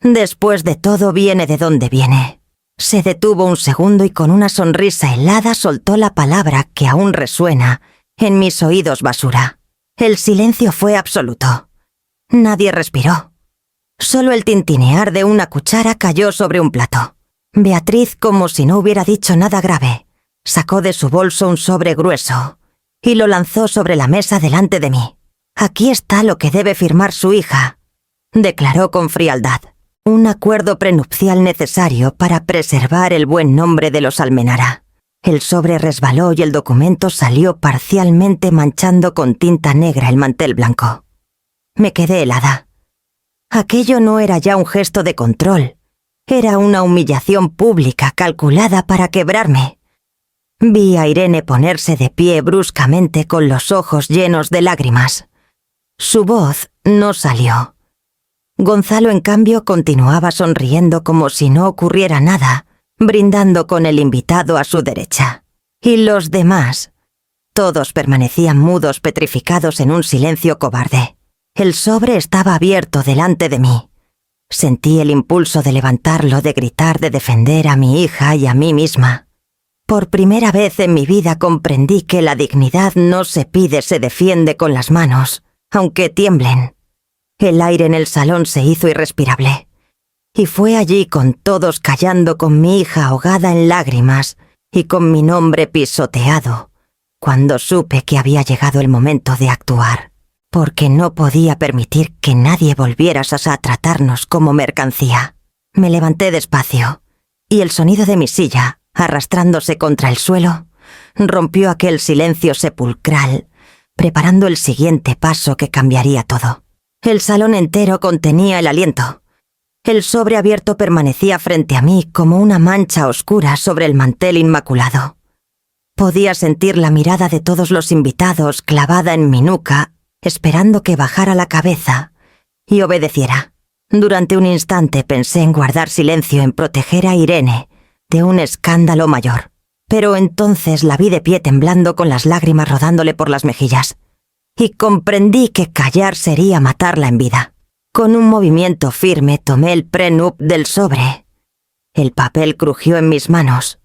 Después de todo viene de donde viene. Se detuvo un segundo y con una sonrisa helada soltó la palabra que aún resuena en mis oídos basura. El silencio fue absoluto. Nadie respiró. Solo el tintinear de una cuchara cayó sobre un plato. Beatriz, como si no hubiera dicho nada grave, sacó de su bolso un sobre grueso y lo lanzó sobre la mesa delante de mí. Aquí está lo que debe firmar su hija, declaró con frialdad. Un acuerdo prenupcial necesario para preservar el buen nombre de los Almenara. El sobre resbaló y el documento salió parcialmente manchando con tinta negra el mantel blanco. Me quedé helada. Aquello no era ya un gesto de control. Era una humillación pública calculada para quebrarme. Vi a Irene ponerse de pie bruscamente con los ojos llenos de lágrimas. Su voz no salió. Gonzalo, en cambio, continuaba sonriendo como si no ocurriera nada, brindando con el invitado a su derecha. Y los demás, todos permanecían mudos, petrificados en un silencio cobarde. El sobre estaba abierto delante de mí. Sentí el impulso de levantarlo, de gritar, de defender a mi hija y a mí misma. Por primera vez en mi vida comprendí que la dignidad no se pide, se defiende con las manos, aunque tiemblen. El aire en el salón se hizo irrespirable. Y fue allí, con todos callando, con mi hija ahogada en lágrimas y con mi nombre pisoteado, cuando supe que había llegado el momento de actuar, porque no podía permitir que nadie volviera a tratarnos como mercancía. Me levanté despacio, y el sonido de mi silla, arrastrándose contra el suelo, rompió aquel silencio sepulcral, preparando el siguiente paso que cambiaría todo. El salón entero contenía el aliento. El sobre abierto permanecía frente a mí como una mancha oscura sobre el mantel inmaculado. Podía sentir la mirada de todos los invitados clavada en mi nuca, esperando que bajara la cabeza y obedeciera. Durante un instante pensé en guardar silencio, en proteger a Irene de un escándalo mayor. Pero entonces la vi de pie temblando con las lágrimas rodándole por las mejillas. Y comprendí que callar sería matarla en vida. Con un movimiento firme tomé el prenup del sobre. El papel crujió en mis manos.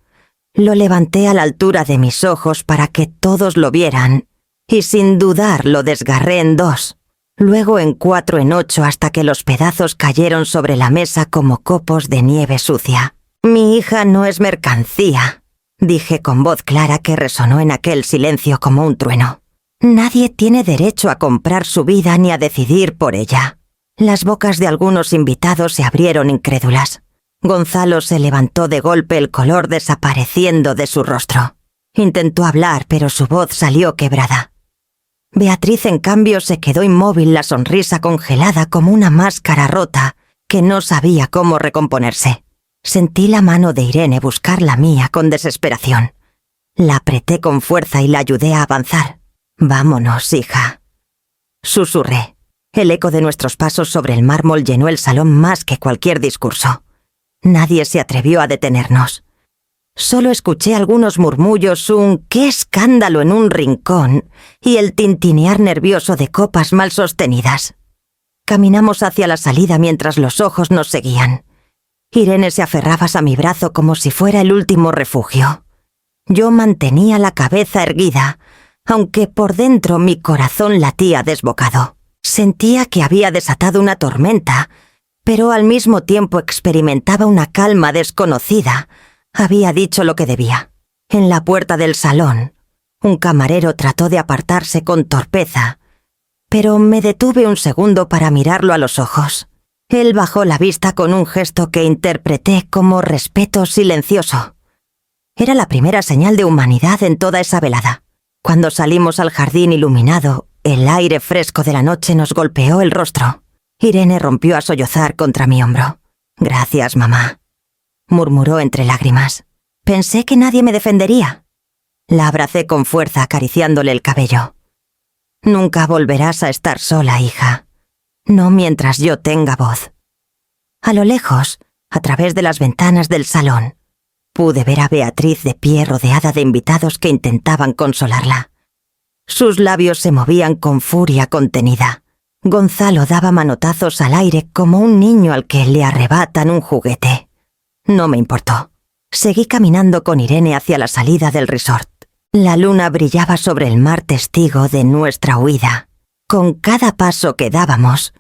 Lo levanté a la altura de mis ojos para que todos lo vieran, y sin dudar lo desgarré en 2, luego en 4, en 8, hasta que los pedazos cayeron sobre la mesa como copos de nieve sucia. Mi hija no es mercancía, dije con voz clara que resonó en aquel silencio como un trueno. Nadie tiene derecho a comprar su vida ni a decidir por ella. Las bocas de algunos invitados se abrieron incrédulas. Gonzalo se levantó de golpe, el color desapareciendo de su rostro. Intentó hablar, pero su voz salió quebrada. Beatriz, en cambio, se quedó inmóvil, la sonrisa congelada como una máscara rota que no sabía cómo recomponerse. Sentí la mano de Irene buscar la mía con desesperación. La apreté con fuerza y la ayudé a avanzar. «Vámonos, hija», susurré. El eco de nuestros pasos sobre el mármol llenó el salón más que cualquier discurso. Nadie se atrevió a detenernos. Solo escuché algunos murmullos, un «qué escándalo» en un rincón y el tintinear nervioso de copas mal sostenidas. Caminamos hacia la salida mientras los ojos nos seguían. Irene se aferraba a mi brazo como si fuera el último refugio. Yo mantenía la cabeza erguida, aunque por dentro mi corazón latía desbocado. Sentía que había desatado una tormenta, pero al mismo tiempo experimentaba una calma desconocida. Había dicho lo que debía. En la puerta del salón, un camarero trató de apartarse con torpeza, pero me detuve un segundo para mirarlo a los ojos. Él bajó la vista con un gesto que interpreté como respeto silencioso. Era la primera señal de humanidad en toda esa velada. Cuando salimos al jardín iluminado, el aire fresco de la noche nos golpeó el rostro. Irene rompió a sollozar contra mi hombro. «Gracias, mamá», murmuró entre lágrimas. Pensé que nadie me defendería. La abracé con fuerza acariciándole el cabello. «Nunca volverás a estar sola, hija. No mientras yo tenga voz». A lo lejos, a través de las ventanas del salón, pude ver a Beatriz de pie rodeada de invitados que intentaban consolarla. Sus labios se movían con furia contenida. Gonzalo daba manotazos al aire como un niño al que le arrebatan un juguete. No me importó. Seguí caminando con Irene hacia la salida del resort. La luna brillaba sobre el mar testigo de nuestra huida. Con cada paso que dábamos,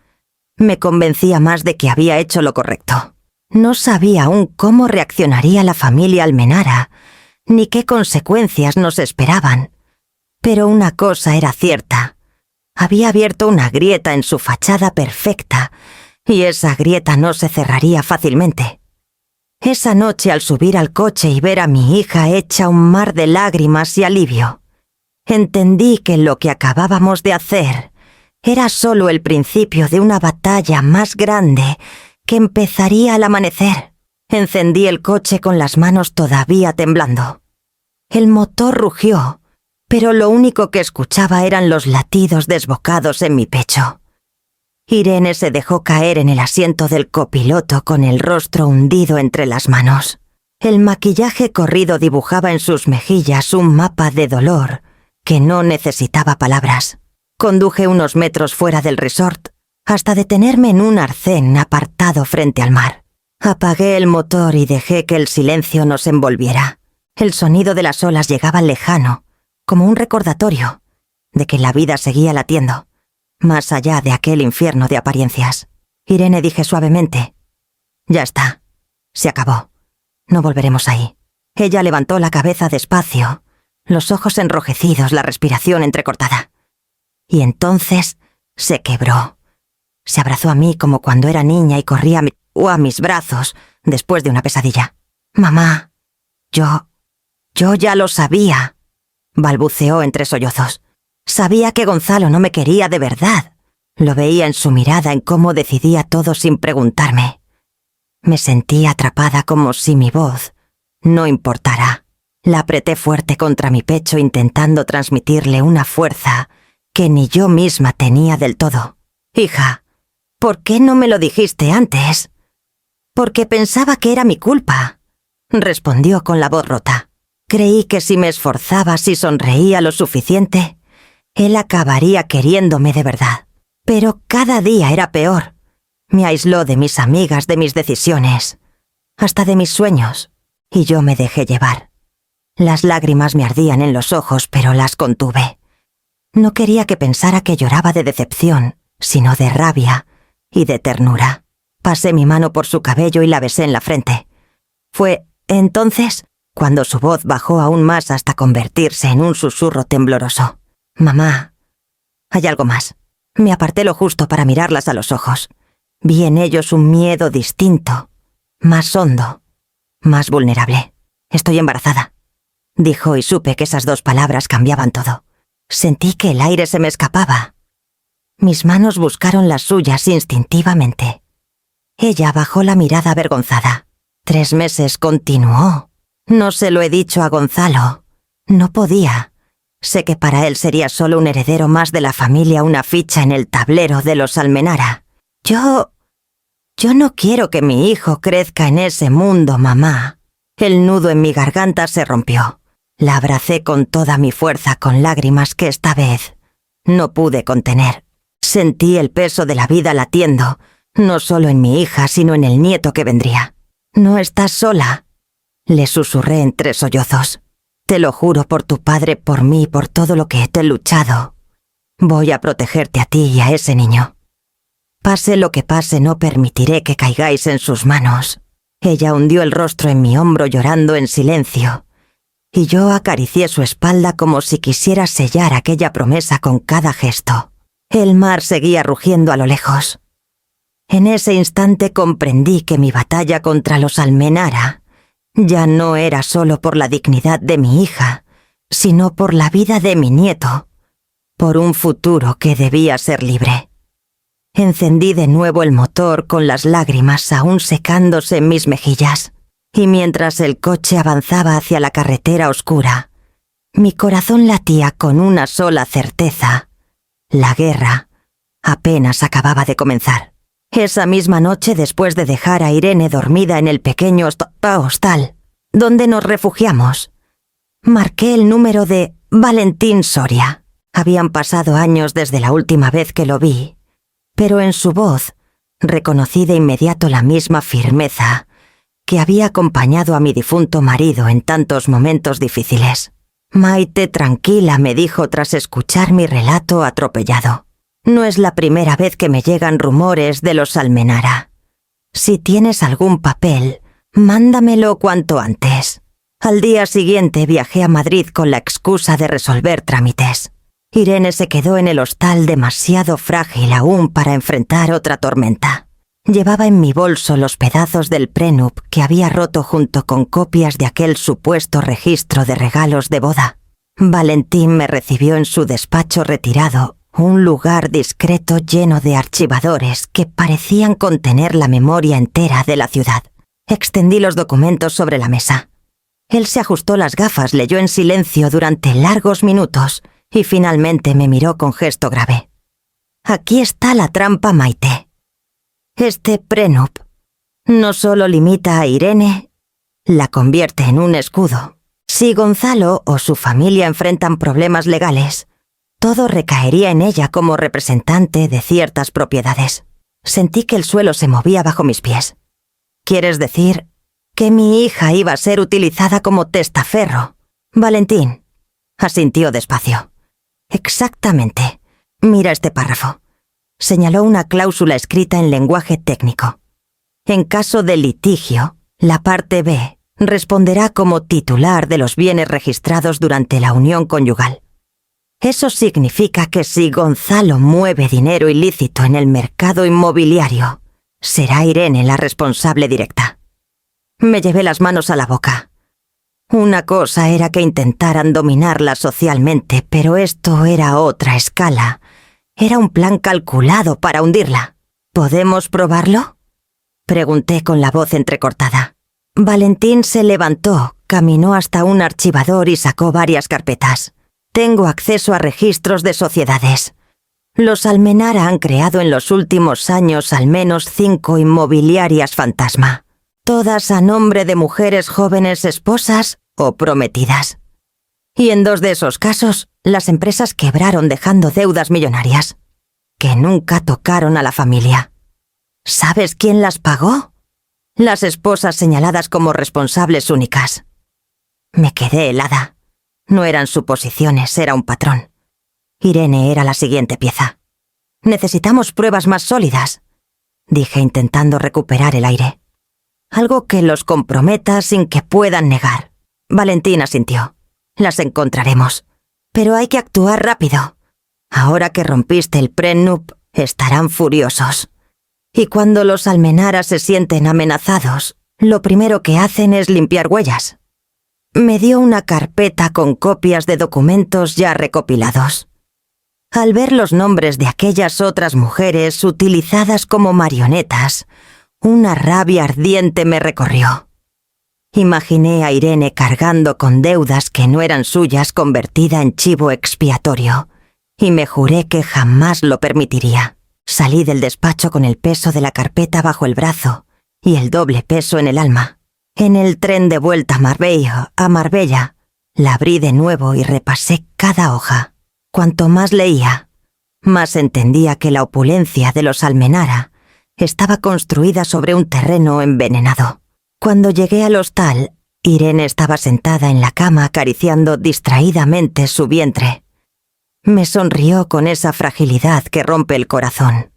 me convencía más de que había hecho lo correcto. No sabía aún cómo reaccionaría la familia Almenara, ni qué consecuencias nos esperaban. Pero una cosa era cierta. Había abierto una grieta en su fachada perfecta, y esa grieta no se cerraría fácilmente. Esa noche, al subir al coche y ver a mi hija hecha un mar de lágrimas y alivio, entendí que lo que acabábamos de hacer era solo el principio de una batalla más grande que empezaría al amanecer. Encendí el coche con las manos todavía temblando. El motor rugió, pero lo único que escuchaba eran los latidos desbocados en mi pecho. Irene se dejó caer en el asiento del copiloto con el rostro hundido entre las manos. El maquillaje corrido dibujaba en sus mejillas un mapa de dolor que no necesitaba palabras. Conduje unos metros fuera del resort hasta detenerme en un arcén apartado frente al mar. Apagué el motor y dejé que el silencio nos envolviera. El sonido de las olas llegaba lejano, como un recordatorio de que la vida seguía latiendo, más allá de aquel infierno de apariencias. Irene, dije suavemente, «Ya está, se acabó, no volveremos ahí». Ella levantó la cabeza despacio, los ojos enrojecidos, la respiración entrecortada. Y entonces se quebró. Se abrazó a mí como cuando era niña y corría a mis brazos después de una pesadilla. «Mamá, yo ya lo sabía», balbuceó entre sollozos. Sabía que Gonzalo no me quería de verdad. Lo veía en su mirada, en cómo decidía todo sin preguntarme. Me sentí atrapada como si mi voz no importara. La apreté fuerte contra mi pecho intentando transmitirle una fuerza que ni yo misma tenía del todo. «Hija, ¿por qué no me lo dijiste antes?» «Porque pensaba que era mi culpa», respondió con la voz rota. Creí que si me esforzaba, si sonreía lo suficiente, él acabaría queriéndome de verdad. Pero cada día era peor. Me aisló de mis amigas, de mis decisiones, hasta de mis sueños, y yo me dejé llevar. Las lágrimas me ardían en los ojos, pero las contuve. No quería que pensara que lloraba de decepción, sino de rabia y de ternura. Pasé mi mano por su cabello y la besé en la frente. Fue entonces cuando su voz bajó aún más hasta convertirse en un susurro tembloroso. «Mamá, hay algo más». Me aparté lo justo para mirarlas a los ojos. Vi en ellos un miedo distinto, más hondo, más vulnerable. «Estoy embarazada», dijo, y supe que esas dos palabras cambiaban todo. Sentí que el aire se me escapaba. Mis manos buscaron las suyas instintivamente. Ella bajó la mirada avergonzada. 3 meses, continuó. «No se lo he dicho a Gonzalo. No podía. Sé que para él sería solo un heredero más de la familia, una ficha en el tablero de los Almenara. Yo no quiero que mi hijo crezca en ese mundo, mamá. El nudo en mi garganta se rompió. La abracé con toda mi fuerza, con lágrimas que esta vez no pude contener. Sentí el peso de la vida latiendo, no solo en mi hija, sino en el nieto que vendría. «No estás sola», le susurré entre sollozos. «Te lo juro por tu padre, por mí, por todo lo que te he luchado. Voy a protegerte a ti y a ese niño. Pase lo que pase, no permitiré que caigáis en sus manos». Ella hundió el rostro en mi hombro llorando en silencio, y yo acaricié su espalda como si quisiera sellar aquella promesa con cada gesto. El mar seguía rugiendo a lo lejos. En ese instante comprendí que mi batalla contra los Almenara ya no era solo por la dignidad de mi hija, sino por la vida de mi nieto, por un futuro que debía ser libre. Encendí de nuevo el motor con las lágrimas aún secándose en mis mejillas, y mientras el coche avanzaba hacia la carretera oscura, mi corazón latía con una sola certeza: la guerra apenas acababa de comenzar. Esa misma noche, después de dejar a Irene dormida en el pequeño hostal donde nos refugiamos, marqué el número de Valentín Soria. Habían pasado años desde la última vez que lo vi, pero en su voz reconocí de inmediato la misma firmeza que había acompañado a mi difunto marido en tantos momentos difíciles. «Maite, tranquila», me dijo tras escuchar mi relato atropellado. «No es la primera vez que me llegan rumores de los Almenara. Si tienes algún papel, mándamelo cuanto antes». Al día siguiente viajé a Madrid con la excusa de resolver trámites. Irene se quedó en el hostal demasiado frágil aún para enfrentar otra tormenta. Llevaba en mi bolso los pedazos del prenup que había roto junto con copias de aquel supuesto registro de regalos de boda. Valentín me recibió en su despacho retirado, un lugar discreto lleno de archivadores que parecían contener la memoria entera de la ciudad. Extendí los documentos sobre la mesa. Él se ajustó las gafas, leyó en silencio durante largos minutos y finalmente me miró con gesto grave. «Aquí está la trampa, Maite. Este prenup no solo limita a Irene, la convierte en un escudo. Si Gonzalo o su familia enfrentan problemas legales, todo recaería en ella como representante de ciertas propiedades». Sentí que el suelo se movía bajo mis pies. «¿Quieres decir que mi hija iba a ser utilizada como testaferro?» «Valentín», asintió despacio. «Exactamente. Mira este párrafo». Señaló una cláusula escrita en lenguaje técnico. «En caso de litigio, la parte B responderá como titular de los bienes registrados durante la unión conyugal. Eso significa que si Gonzalo mueve dinero ilícito en el mercado inmobiliario, será Irene la responsable directa». Me llevé las manos a la boca. Una cosa era que intentaran dominarla socialmente, pero esto era otra escala. Era un plan calculado para hundirla. ¿Podemos probarlo?, pregunté con la voz entrecortada. Valentín se levantó, caminó hasta un archivador y sacó varias carpetas. «Tengo acceso a registros de sociedades. Los Almenara han creado en los últimos años al menos 5 inmobiliarias fantasma, todas a nombre de mujeres jóvenes esposas o prometidas. Y en 2 de esos casos, las empresas quebraron dejando deudas millonarias, que nunca tocaron a la familia. ¿Sabes quién las pagó? Las esposas señaladas como responsables únicas». Me quedé helada. No eran suposiciones, era un patrón. Irene era la siguiente pieza. «Necesitamos pruebas más sólidas», dije intentando recuperar el aire. «Algo que los comprometa sin que puedan negar». Valentín asintió. «Las encontraremos. Pero hay que actuar rápido. Ahora que rompiste el prenup, estarán furiosos. Y cuando los Almenara se sienten amenazados, lo primero que hacen es limpiar huellas». Me dio una carpeta con copias de documentos ya recopilados. Al ver los nombres de aquellas otras mujeres utilizadas como marionetas, una rabia ardiente me recorrió. Imaginé a Irene cargando con deudas que no eran suyas, convertida en chivo expiatorio, y me juré que jamás lo permitiría. Salí del despacho con el peso de la carpeta bajo el brazo y el doble peso en el alma. En el tren de vuelta a Marbella, la abrí de nuevo y repasé cada hoja. Cuanto más leía, más entendía que la opulencia de los Almenara estaba construida sobre un terreno envenenado. Cuando llegué al hostal, Irene estaba sentada en la cama acariciando distraídamente su vientre. Me sonrió con esa fragilidad que rompe el corazón.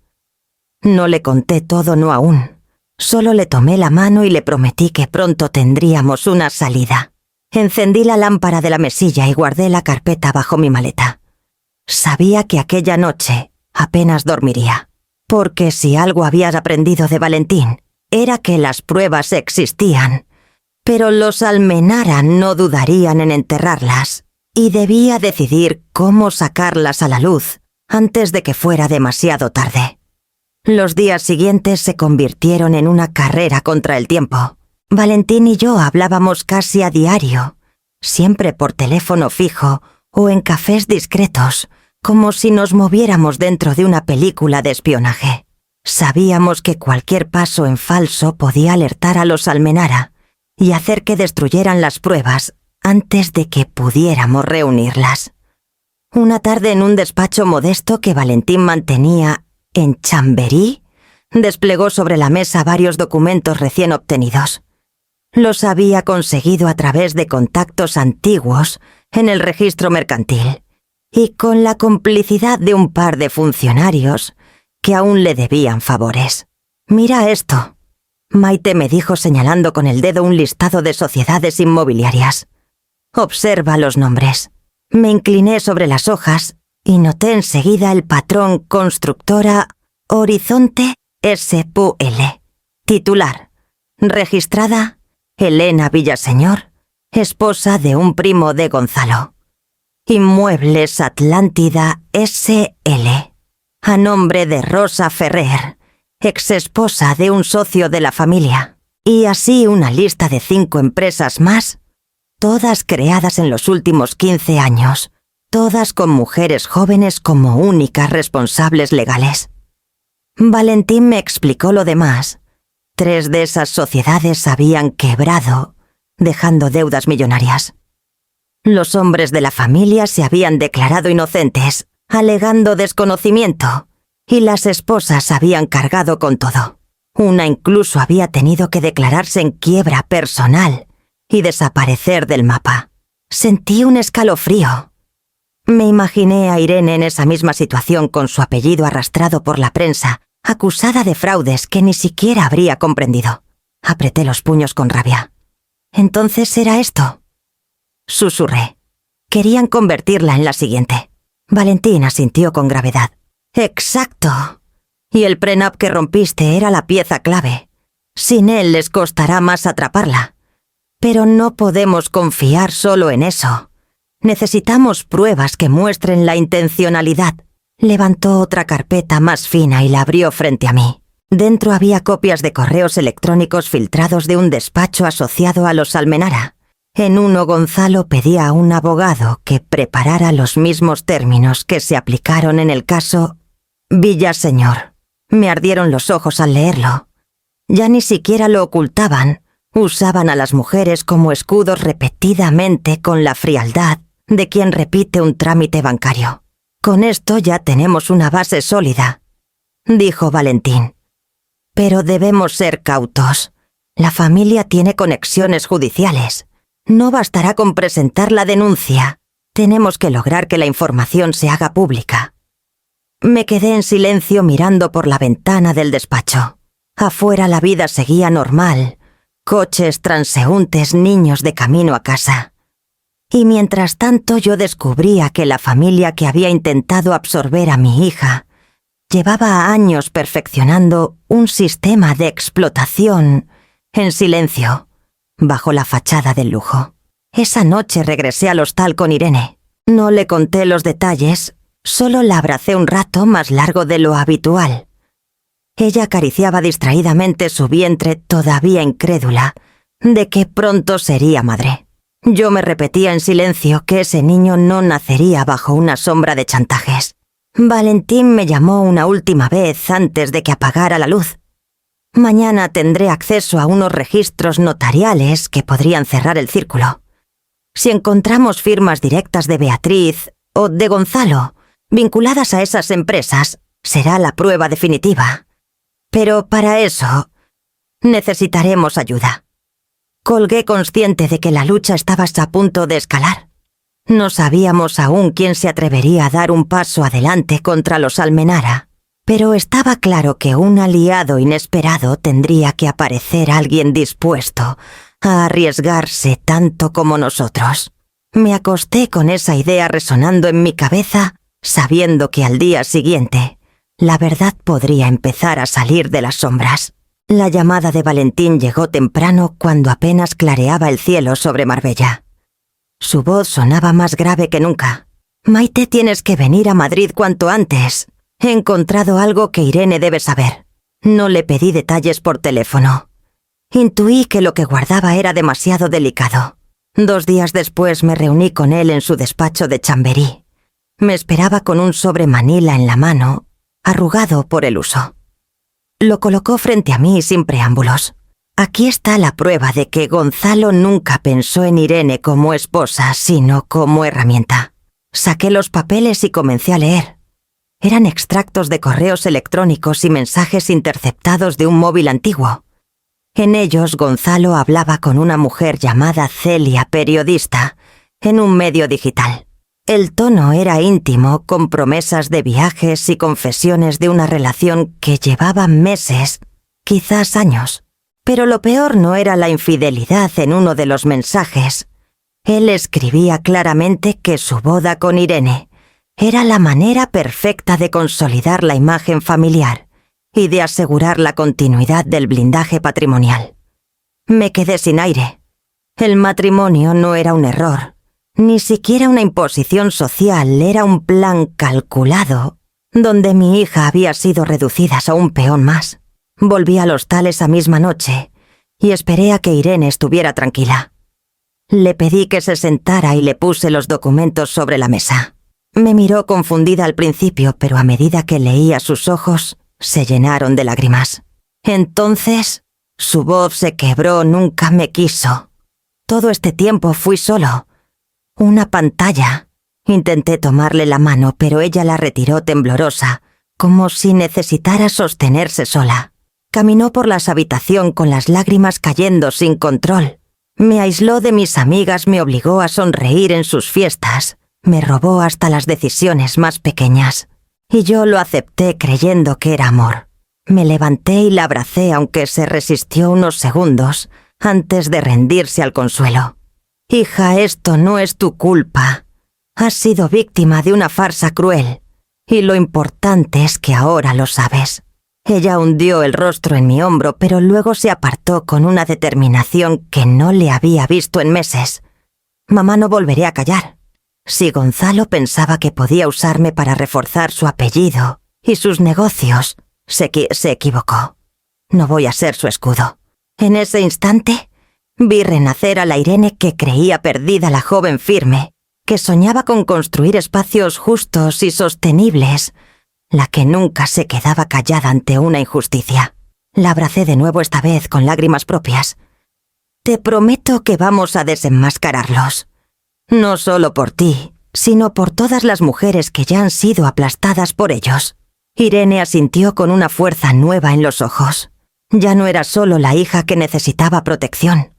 No le conté todo, no aún. Solo le tomé la mano y le prometí que pronto tendríamos una salida. Encendí la lámpara de la mesilla y guardé la carpeta bajo mi maleta. Sabía que aquella noche apenas dormiría, porque si algo habías aprendido de Valentín, era que las pruebas existían, pero los Almenara no dudarían en enterrarlas, y debía decidir cómo sacarlas a la luz antes de que fuera demasiado tarde. Los días siguientes se convirtieron en una carrera contra el tiempo. Valentín y yo hablábamos casi a diario, siempre por teléfono fijo o en cafés discretos, como si nos moviéramos dentro de una película de espionaje. Sabíamos que cualquier paso en falso podía alertar a los Almenara y hacer que destruyeran las pruebas antes de que pudiéramos reunirlas. Una tarde en un despacho modesto que Valentín mantenía en Chamberí, desplegó sobre la mesa varios documentos recién obtenidos. Los había conseguido a través de contactos antiguos en el registro mercantil y con la complicidad de un par de funcionarios que aún le debían favores. «Mira esto», Maite me dijo señalando con el dedo un listado de sociedades inmobiliarias. «Observa los nombres». Me incliné sobre las hojas y noté enseguida el patrón Constructora Horizonte S.P.L. Titular: registrada Elena Villaseñor, esposa de un primo de Gonzalo. Inmuebles Atlántida S.L. a nombre de Rosa Ferrer, exesposa de un socio de la familia. Y así una lista de 5 empresas más, todas creadas en los últimos 15 años, todas con mujeres jóvenes como únicas responsables legales. Valentín me explicó lo demás. 3 de esas sociedades habían quebrado, dejando deudas millonarias. Los hombres de la familia se habían declarado inocentes, alegando desconocimiento, y las esposas habían cargado con todo. Una incluso había tenido que declararse en quiebra personal y desaparecer del mapa. Sentí un escalofrío. Me imaginé a Irene en esa misma situación con su apellido arrastrado por la prensa, acusada de fraudes que ni siquiera habría comprendido. Apreté los puños con rabia. ¿Entonces era esto?, susurré. Querían convertirla en la siguiente. Valentín asintió con gravedad. «Exacto. Y el prenup que rompiste era la pieza clave. Sin él les costará más atraparla. Pero no podemos confiar solo en eso. Necesitamos pruebas que muestren la intencionalidad». Levantó otra carpeta más fina y la abrió frente a mí. Dentro había copias de correos electrónicos filtrados de un despacho asociado a los Almenara. En uno, Gonzalo pedía a un abogado que preparara los mismos términos que se aplicaron en el caso Villaseñor. Me ardieron los ojos al leerlo. Ya ni siquiera lo ocultaban. Usaban a las mujeres como escudos repetidamente con la frialdad de quien repite un trámite bancario. «Con esto ya tenemos una base sólida», dijo Valentín. «Pero debemos ser cautos. La familia tiene conexiones judiciales. No bastará con presentar la denuncia. Tenemos que lograr que la información se haga pública». Me quedé en silencio mirando por la ventana del despacho. Afuera la vida seguía normal. Coches, transeúntes, niños de camino a casa. Y mientras tanto yo descubría que la familia que había intentado absorber a mi hija llevaba años perfeccionando un sistema de explotación en silencio, bajo la fachada del lujo. Esa noche regresé al hostal con Irene. No le conté los detalles, solo la abracé un rato más largo de lo habitual. Ella acariciaba distraídamente su vientre, todavía incrédula de que pronto sería madre. Yo me repetía en silencio que ese niño no nacería bajo una sombra de chantajes. Valentín me llamó una última vez antes de que apagara la luz. Mañana tendré acceso a unos registros notariales que podrían cerrar el círculo. Si encontramos firmas directas de Beatriz o de Gonzalo vinculadas a esas empresas, será la prueba definitiva. Pero para eso necesitaremos ayuda. Colgué consciente de que la lucha estaba a punto de escalar. No sabíamos aún quién se atrevería a dar un paso adelante contra los Almenara, pero estaba claro que un aliado inesperado tendría que aparecer alguien dispuesto a arriesgarse tanto como nosotros. Me acosté con esa idea resonando en mi cabeza, sabiendo que al día siguiente la verdad podría empezar a salir de las sombras. La llamada de Valentín llegó temprano cuando apenas clareaba el cielo sobre Marbella. Su voz sonaba más grave que nunca. «Maite, tienes que venir a Madrid cuanto antes. He encontrado algo que Irene debe saber». No le pedí detalles por teléfono. Intuí que lo que guardaba era demasiado delicado. 2 días después me reuní con él en su despacho de Chamberí. Me esperaba con un sobre manila en la mano, arrugado por el uso. Lo colocó frente a mí sin preámbulos. Aquí está la prueba de que Gonzalo nunca pensó en Irene como esposa, sino como herramienta. Saqué los papeles y comencé a leer. Eran extractos de correos electrónicos y mensajes interceptados de un móvil antiguo. En ellos, Gonzalo hablaba con una mujer llamada Celia, periodista, en un medio digital. El tono era íntimo, con promesas de viajes y confesiones de una relación que llevaba meses, quizás años. Pero lo peor no era la infidelidad en uno de los mensajes. Él escribía claramente que su boda con Irene era la manera perfecta de consolidar la imagen familiar y de asegurar la continuidad del blindaje patrimonial. Me quedé sin aire. El matrimonio no era un error, ni siquiera una imposición social, era un plan calculado, donde mi hija había sido reducida a un peón más. Volví al hostal esa misma noche y esperé a que Irene estuviera tranquila. Le pedí que se sentara y le puse los documentos sobre la mesa. Me miró confundida al principio, pero a medida que leía sus ojos, se llenaron de lágrimas. Entonces, su voz se quebró, nunca me quiso. Todo este tiempo fui solo. Una pantalla. Intenté tomarle la mano, pero ella la retiró temblorosa, como si necesitara sostenerse sola. Caminó por la habitación con las lágrimas cayendo sin control. Me aisló de mis amigas, me obligó a sonreír en sus fiestas, me robó hasta las decisiones más pequeñas. Y yo lo acepté creyendo que era amor. Me levanté y la abracé, aunque se resistió unos segundos antes de rendirse al consuelo. «Hija, esto no es tu culpa. Has sido víctima de una farsa cruel, y lo importante es que ahora lo sabes». Ella hundió el rostro en mi hombro, pero luego se apartó con una determinación que no le había visto en meses. «Mamá, no volveré a callar». Si Gonzalo pensaba que podía usarme para reforzar su apellido y sus negocios, se equivocó. No voy a ser su escudo. En ese instante, vi renacer a la Irene que creía perdida, la joven firme, que soñaba con construir espacios justos y sostenibles, la que nunca se quedaba callada ante una injusticia. La abracé de nuevo, esta vez con lágrimas propias. «Te prometo que vamos a desenmascararlos. No solo por ti, sino por todas las mujeres que ya han sido aplastadas por ellos». Irene asintió con una fuerza nueva en los ojos. Ya no era solo la hija que necesitaba protección.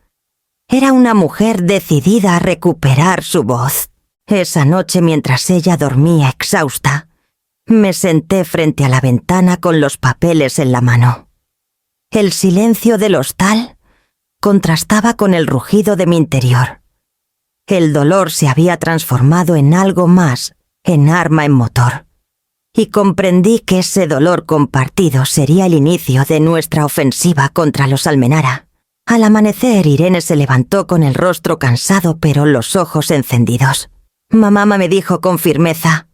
Era una mujer decidida a recuperar su voz. Esa noche, mientras ella dormía exhausta, me senté frente a la ventana con los papeles en la mano. El silencio del hostal contrastaba con el rugido de mi interior. El dolor se había transformado en algo más, en arma en motor. Y comprendí que ese dolor compartido sería el inicio de nuestra ofensiva contra los Almenara. Al amanecer, Irene se levantó con el rostro cansado pero los ojos encendidos. Mamá me dijo con firmeza: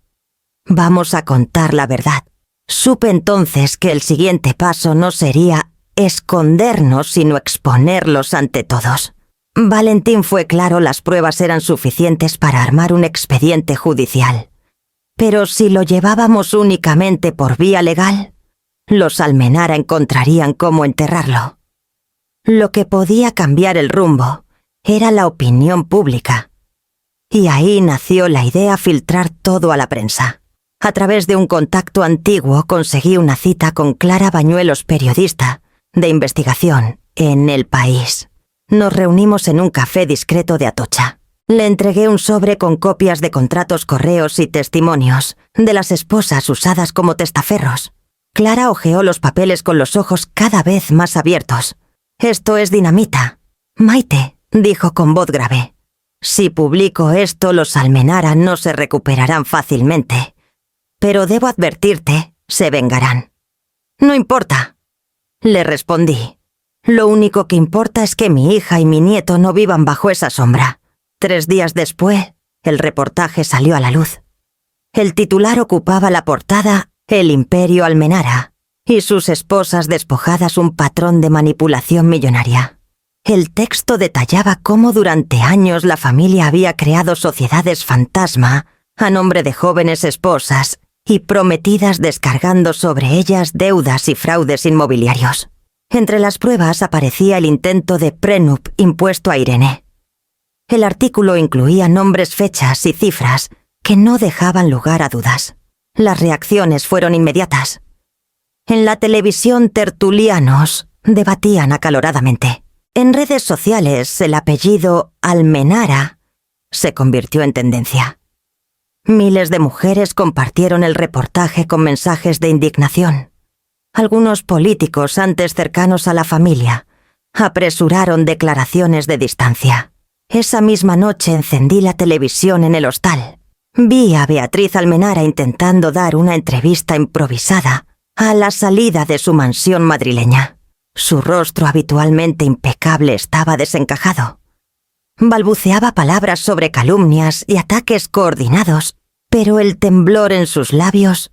«Vamos a contar la verdad». Supe entonces que el siguiente paso no sería escondernos, sino exponerlos ante todos. Valentín fue claro, las pruebas eran suficientes para armar un expediente judicial. Pero si lo llevábamos únicamente por vía legal, Los Almenara encontrarían cómo enterrarlo. Lo que podía cambiar el rumbo era la opinión pública. Y ahí nació la idea filtrar todo a la prensa. A través de un contacto antiguo conseguí una cita con Clara Bañuelos, periodista de investigación en El País. Nos reunimos en un café discreto de Atocha. Le entregué un sobre con copias de contratos, correos y testimonios de las esposas usadas como testaferros. Clara hojeó los papeles con los ojos cada vez más abiertos. «Esto es dinamita». «Maite», dijo con voz grave, «si publico esto, los Almenara no se recuperarán fácilmente. Pero debo advertirte, se vengarán». «No importa», le respondí. «Lo único que importa es que mi hija y mi nieto no vivan bajo esa sombra». 3 días después, el reportaje salió a la luz. El titular ocupaba la portada «El Imperio Almenara» y sus esposas despojadas un patrón de manipulación millonaria. El texto detallaba cómo durante años la familia había creado sociedades fantasma a nombre de jóvenes esposas y prometidas, descargando sobre ellas deudas y fraudes inmobiliarios. Entre las pruebas aparecía el intento de prenup impuesto a Irene. El artículo incluía nombres, fechas y cifras que no dejaban lugar a dudas. Las reacciones fueron inmediatas. En la televisión, tertulianos debatían acaloradamente. En redes sociales, el apellido Almenara se convirtió en tendencia. Miles de mujeres compartieron el reportaje con mensajes de indignación. Algunos políticos, antes cercanos a la familia, apresuraron declaraciones de distancia. Esa misma noche encendí la televisión en el hostal. Vi a Beatriz Almenara intentando dar una entrevista improvisada a la salida de su mansión madrileña. Su rostro habitualmente impecable estaba desencajado. Balbuceaba palabras sobre calumnias y ataques coordinados, pero el temblor en sus labios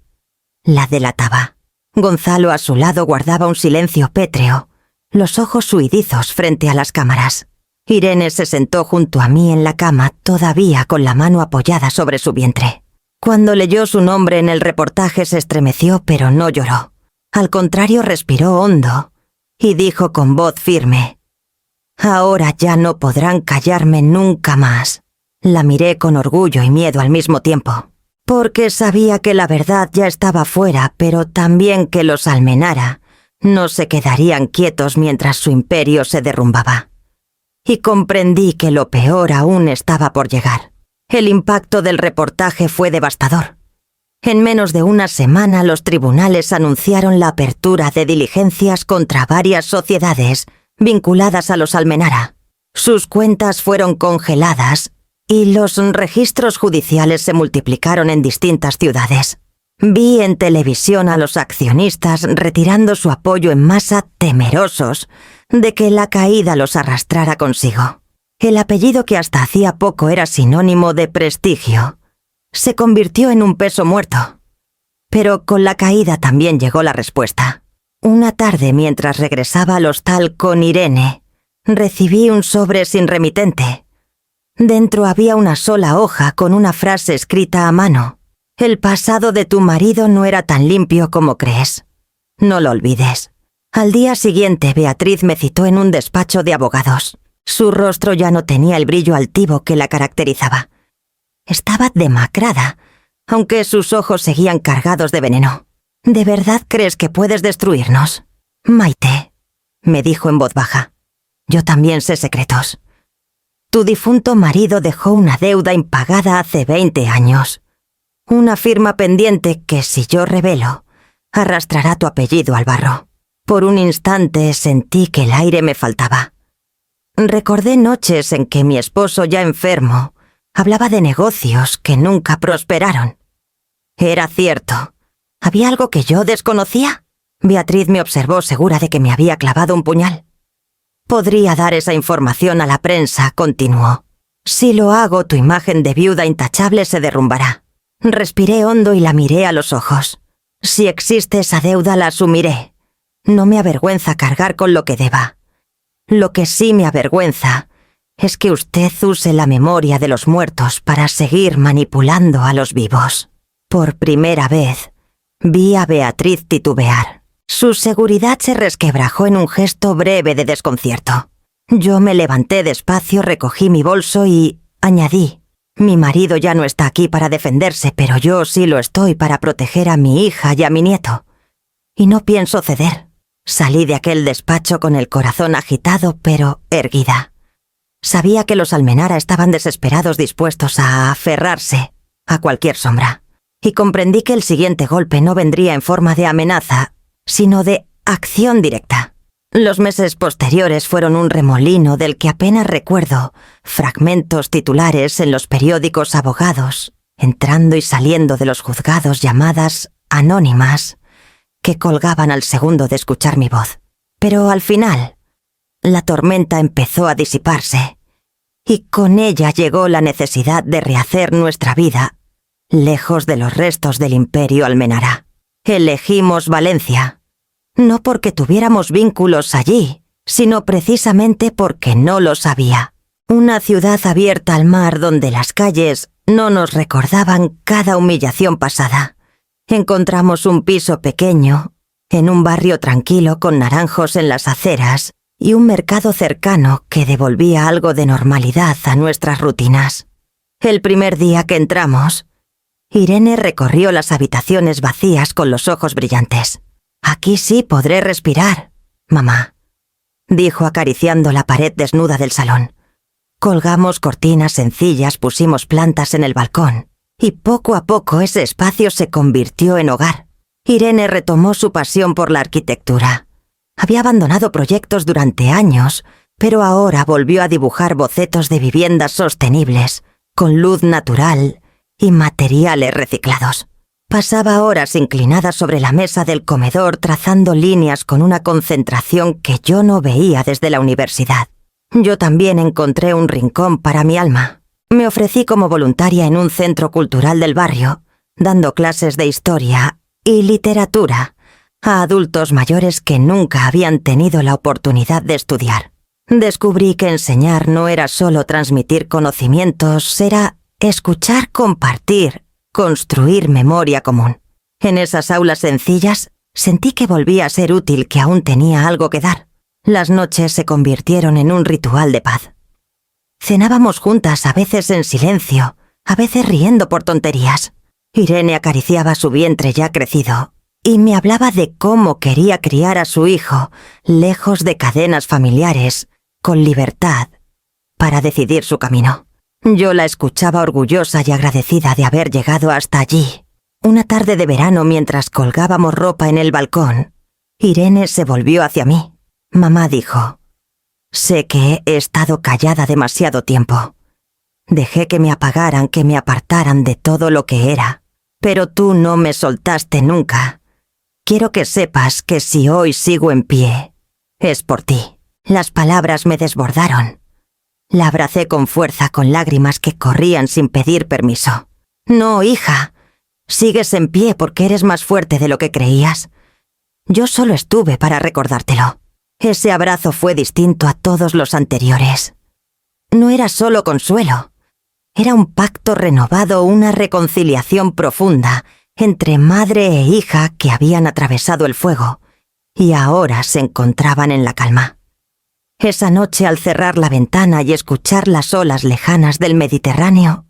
la delataba. Gonzalo a su lado guardaba un silencio pétreo, los ojos huidizos frente a las cámaras. Irene se sentó junto a mí en la cama, todavía con la mano apoyada sobre su vientre. Cuando leyó su nombre en el reportaje se estremeció, pero no lloró. Al contrario, respiró hondo y dijo con voz firme: «Ahora ya no podrán callarme nunca más». La miré con orgullo y miedo al mismo tiempo, porque sabía que la verdad ya estaba fuera, pero también que los Almenara no se quedarían quietos mientras su imperio se derrumbaba. Y comprendí que lo peor aún estaba por llegar. El impacto del reportaje fue devastador. En menos de una semana, los tribunales anunciaron la apertura de diligencias contra varias sociedades vinculadas a los Almenara. Sus cuentas fueron congeladas y los registros judiciales se multiplicaron en distintas ciudades. Vi en televisión a los accionistas retirando su apoyo en masa, temerosos de que la caída los arrastrara consigo. El apellido, que hasta hacía poco era sinónimo de prestigio, se convirtió en un peso muerto. Pero con la caída también llegó la respuesta. Una tarde, mientras regresaba al hostal con Irene, recibí un sobre sin remitente. Dentro había una sola hoja con una frase escrita a mano: «El pasado de tu marido no era tan limpio como crees. No lo olvides». Al día siguiente, Beatriz me citó en un despacho de abogados. Su rostro ya no tenía el brillo altivo que la caracterizaba. Estaba demacrada, aunque sus ojos seguían cargados de veneno. «¿De verdad crees que puedes destruirnos?» «Maite», me dijo en voz baja, «yo también sé secretos. Tu difunto marido dejó una deuda impagada hace 20 años. Una firma pendiente que, si yo revelo, arrastrará tu apellido al barro». Por un instante sentí que el aire me faltaba. Recordé noches en que mi esposo, ya enfermo, hablaba de negocios que nunca prosperaron. Era cierto. ¿Había algo que yo desconocía? Beatriz me observó, segura de que me había clavado un puñal. «Podría dar esa información a la prensa», continuó. «Si lo hago, tu imagen de viuda intachable se derrumbará». Respiré hondo y la miré a los ojos. «Si existe esa deuda, la asumiré. No me avergüenza cargar con lo que deba. Lo que sí me avergüenza es que usted use la memoria de los muertos para seguir manipulando a los vivos». Por primera vez, vi a Beatriz titubear. Su seguridad se resquebrajó en un gesto breve de desconcierto. Yo me levanté despacio, recogí mi bolso y añadí: mi marido ya no está aquí para defenderse, pero yo sí lo estoy para proteger a mi hija y a mi nieto. Y no pienso ceder. Salí de aquel despacho con el corazón agitado, pero erguida. Sabía que los Almenara estaban desesperados, dispuestos a aferrarse a cualquier sombra. Y comprendí que el siguiente golpe no vendría en forma de amenaza, sino de acción directa. Los meses posteriores fueron un remolino del que apenas recuerdo fragmentos titulares en los periódicos, abogados entrando y saliendo de los juzgados, llamadas anónimas que colgaban al segundo de escuchar mi voz. Pero al final, la tormenta empezó a disiparse, y con ella llegó la necesidad de rehacer nuestra vida lejos de los restos del imperio Almenara. Elegimos Valencia, no porque tuviéramos vínculos allí, sino precisamente porque no los había. Una ciudad abierta al mar donde las calles no nos recordaban cada humillación pasada. Encontramos un piso pequeño, en un barrio tranquilo con naranjos en las aceras y un mercado cercano que devolvía algo de normalidad a nuestras rutinas. El primer día que entramos, Irene recorrió las habitaciones vacías con los ojos brillantes. «Aquí sí podré respirar, mamá», dijo acariciando la pared desnuda del salón. Colgamos cortinas sencillas, pusimos plantas en el balcón, y poco a poco ese espacio se convirtió en hogar. Irene retomó su pasión por la arquitectura. Había abandonado proyectos durante años, pero ahora volvió a dibujar bocetos de viviendas sostenibles, con luz natural y materiales reciclados. Pasaba horas inclinada sobre la mesa del comedor trazando líneas con una concentración que yo no veía desde la universidad. Yo también encontré un rincón para mi alma. Me ofrecí como voluntaria en un centro cultural del barrio, dando clases de historia y literatura a adultos mayores que nunca habían tenido la oportunidad de estudiar. Descubrí que enseñar no era solo transmitir conocimientos, era escuchar, compartir, construir memoria común. En esas aulas sencillas sentí que volvía a ser útil, que aún tenía algo que dar. Las noches se convirtieron en un ritual de paz. Cenábamos juntas, a veces en silencio, a veces riendo por tonterías. Irene acariciaba su vientre ya crecido y me hablaba de cómo quería criar a su hijo, lejos de cadenas familiares, con libertad, para decidir su camino. Yo la escuchaba orgullosa y agradecida de haber llegado hasta allí. Una tarde de verano, mientras colgábamos ropa en el balcón, Irene se volvió hacia mí. Mamá dijo: «Sé que he estado callada demasiado tiempo. Dejé que me apagaran, que me apartaran de todo lo que era. Pero tú no me soltaste nunca. Quiero que sepas que si hoy sigo en pie, es por ti». Las palabras me desbordaron. La abracé con fuerza, con lágrimas que corrían sin pedir permiso. «No, hija, sigues en pie porque eres más fuerte de lo que creías. Yo solo estuve para recordártelo». Ese abrazo fue distinto a todos los anteriores. No era solo consuelo. Era un pacto renovado, una reconciliación profunda entre madre e hija que habían atravesado el fuego y ahora se encontraban en la calma. Esa noche, al cerrar la ventana y escuchar las olas lejanas del Mediterráneo,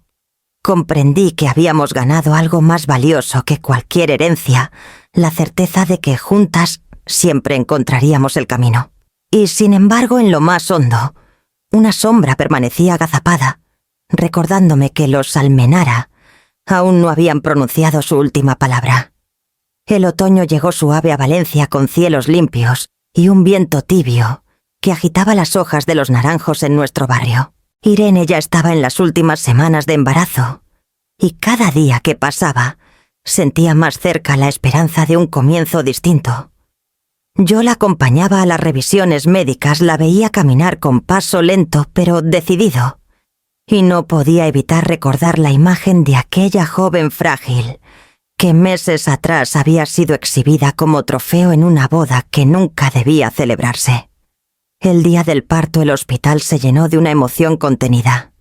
comprendí que habíamos ganado algo más valioso que cualquier herencia, la certeza de que juntas siempre encontraríamos el camino. Y sin embargo, en lo más hondo, una sombra permanecía agazapada, recordándome que los Almenara aún no habían pronunciado su última palabra. El otoño llegó suave a Valencia con cielos limpios y un viento tibio que agitaba las hojas de los naranjos en nuestro barrio. Irene ya estaba en las últimas semanas de embarazo, y cada día que pasaba sentía más cerca la esperanza de un comienzo distinto. Yo la acompañaba a las revisiones médicas, la veía caminar con paso lento pero decidido, y no podía evitar recordar la imagen de aquella joven frágil que meses atrás había sido exhibida como trofeo en una boda que nunca debía celebrarse. El día del parto el hospital se llenó de una emoción contenida.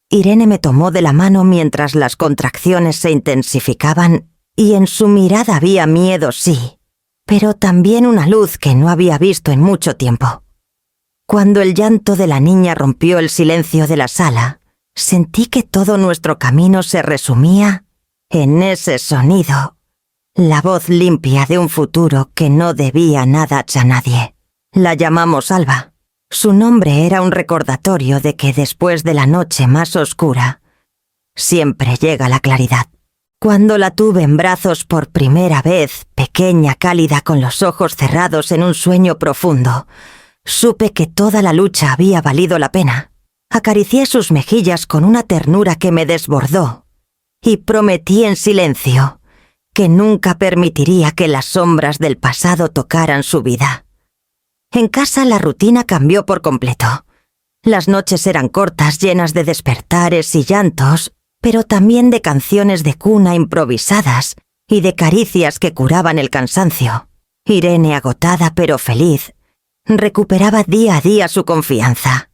Irene me tomó de la mano mientras las contracciones se intensificaban y en su mirada había miedo, sí, pero también una luz que no había visto en mucho tiempo. Cuando el llanto de la niña rompió el silencio de la sala, sentí que todo nuestro camino se resumía en ese sonido, la voz limpia de un futuro que no debía nada a nadie. La llamamos Alba. Su nombre era un recordatorio de que después de la noche más oscura, siempre llega la claridad. Cuando la tuve en brazos por primera vez, pequeña, cálida, con los ojos cerrados en un sueño profundo, supe que toda la lucha había valido la pena. Acaricié sus mejillas con una ternura que me desbordó y prometí en silencio que nunca permitiría que las sombras del pasado tocaran su vida. En casa la rutina cambió por completo. Las noches eran cortas, llenas de despertares y llantos, pero también de canciones de cuna improvisadas y de caricias que curaban el cansancio. Irene, agotada pero feliz, recuperaba día a día su confianza.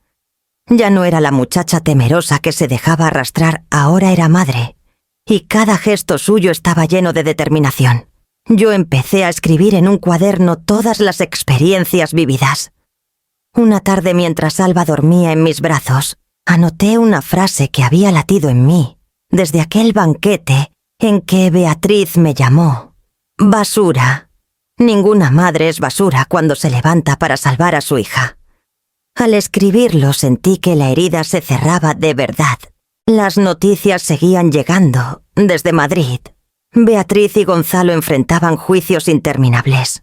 Ya no era la muchacha temerosa que se dejaba arrastrar, ahora era madre, y cada gesto suyo estaba lleno de determinación. Yo empecé a escribir en un cuaderno todas las experiencias vividas. Una tarde, mientras Alba dormía en mis brazos, anoté una frase que había latido en mí desde aquel banquete en que Beatriz me llamó basura. Ninguna madre es basura cuando se levanta para salvar a su hija. Al escribirlo sentí que la herida se cerraba de verdad. Las noticias seguían llegando desde Madrid. Beatriz y Gonzalo enfrentaban juicios interminables.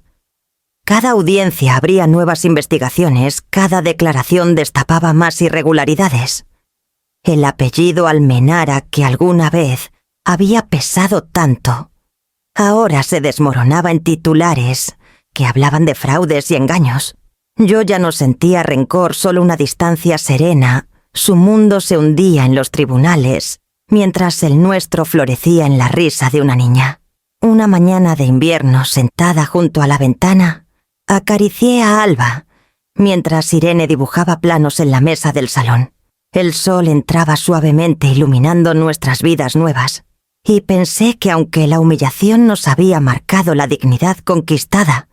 Cada audiencia abría nuevas investigaciones, cada declaración destapaba más irregularidades. El apellido Almenara, que alguna vez había pesado tanto, ahora se desmoronaba en titulares que hablaban de fraudes y engaños. Yo ya no sentía rencor, solo una distancia serena. Su mundo se hundía en los tribunales, mientras el nuestro florecía en la risa de una niña. Una mañana de invierno, sentada junto a la ventana, acaricié a Alba, mientras Irene dibujaba planos en la mesa del salón. El sol entraba suavemente iluminando nuestras vidas nuevas, y pensé que aunque la humillación nos había marcado la dignidad conquistada,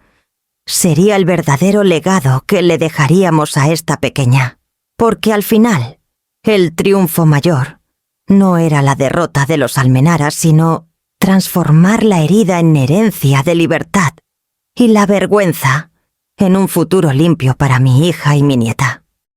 sería el verdadero legado que le dejaríamos a esta pequeña, porque al final, el triunfo mayor no era la derrota de los Almenaras, sino transformar la herida en herencia de libertad y la vergüenza en un futuro limpio para mi hija y mi nieta.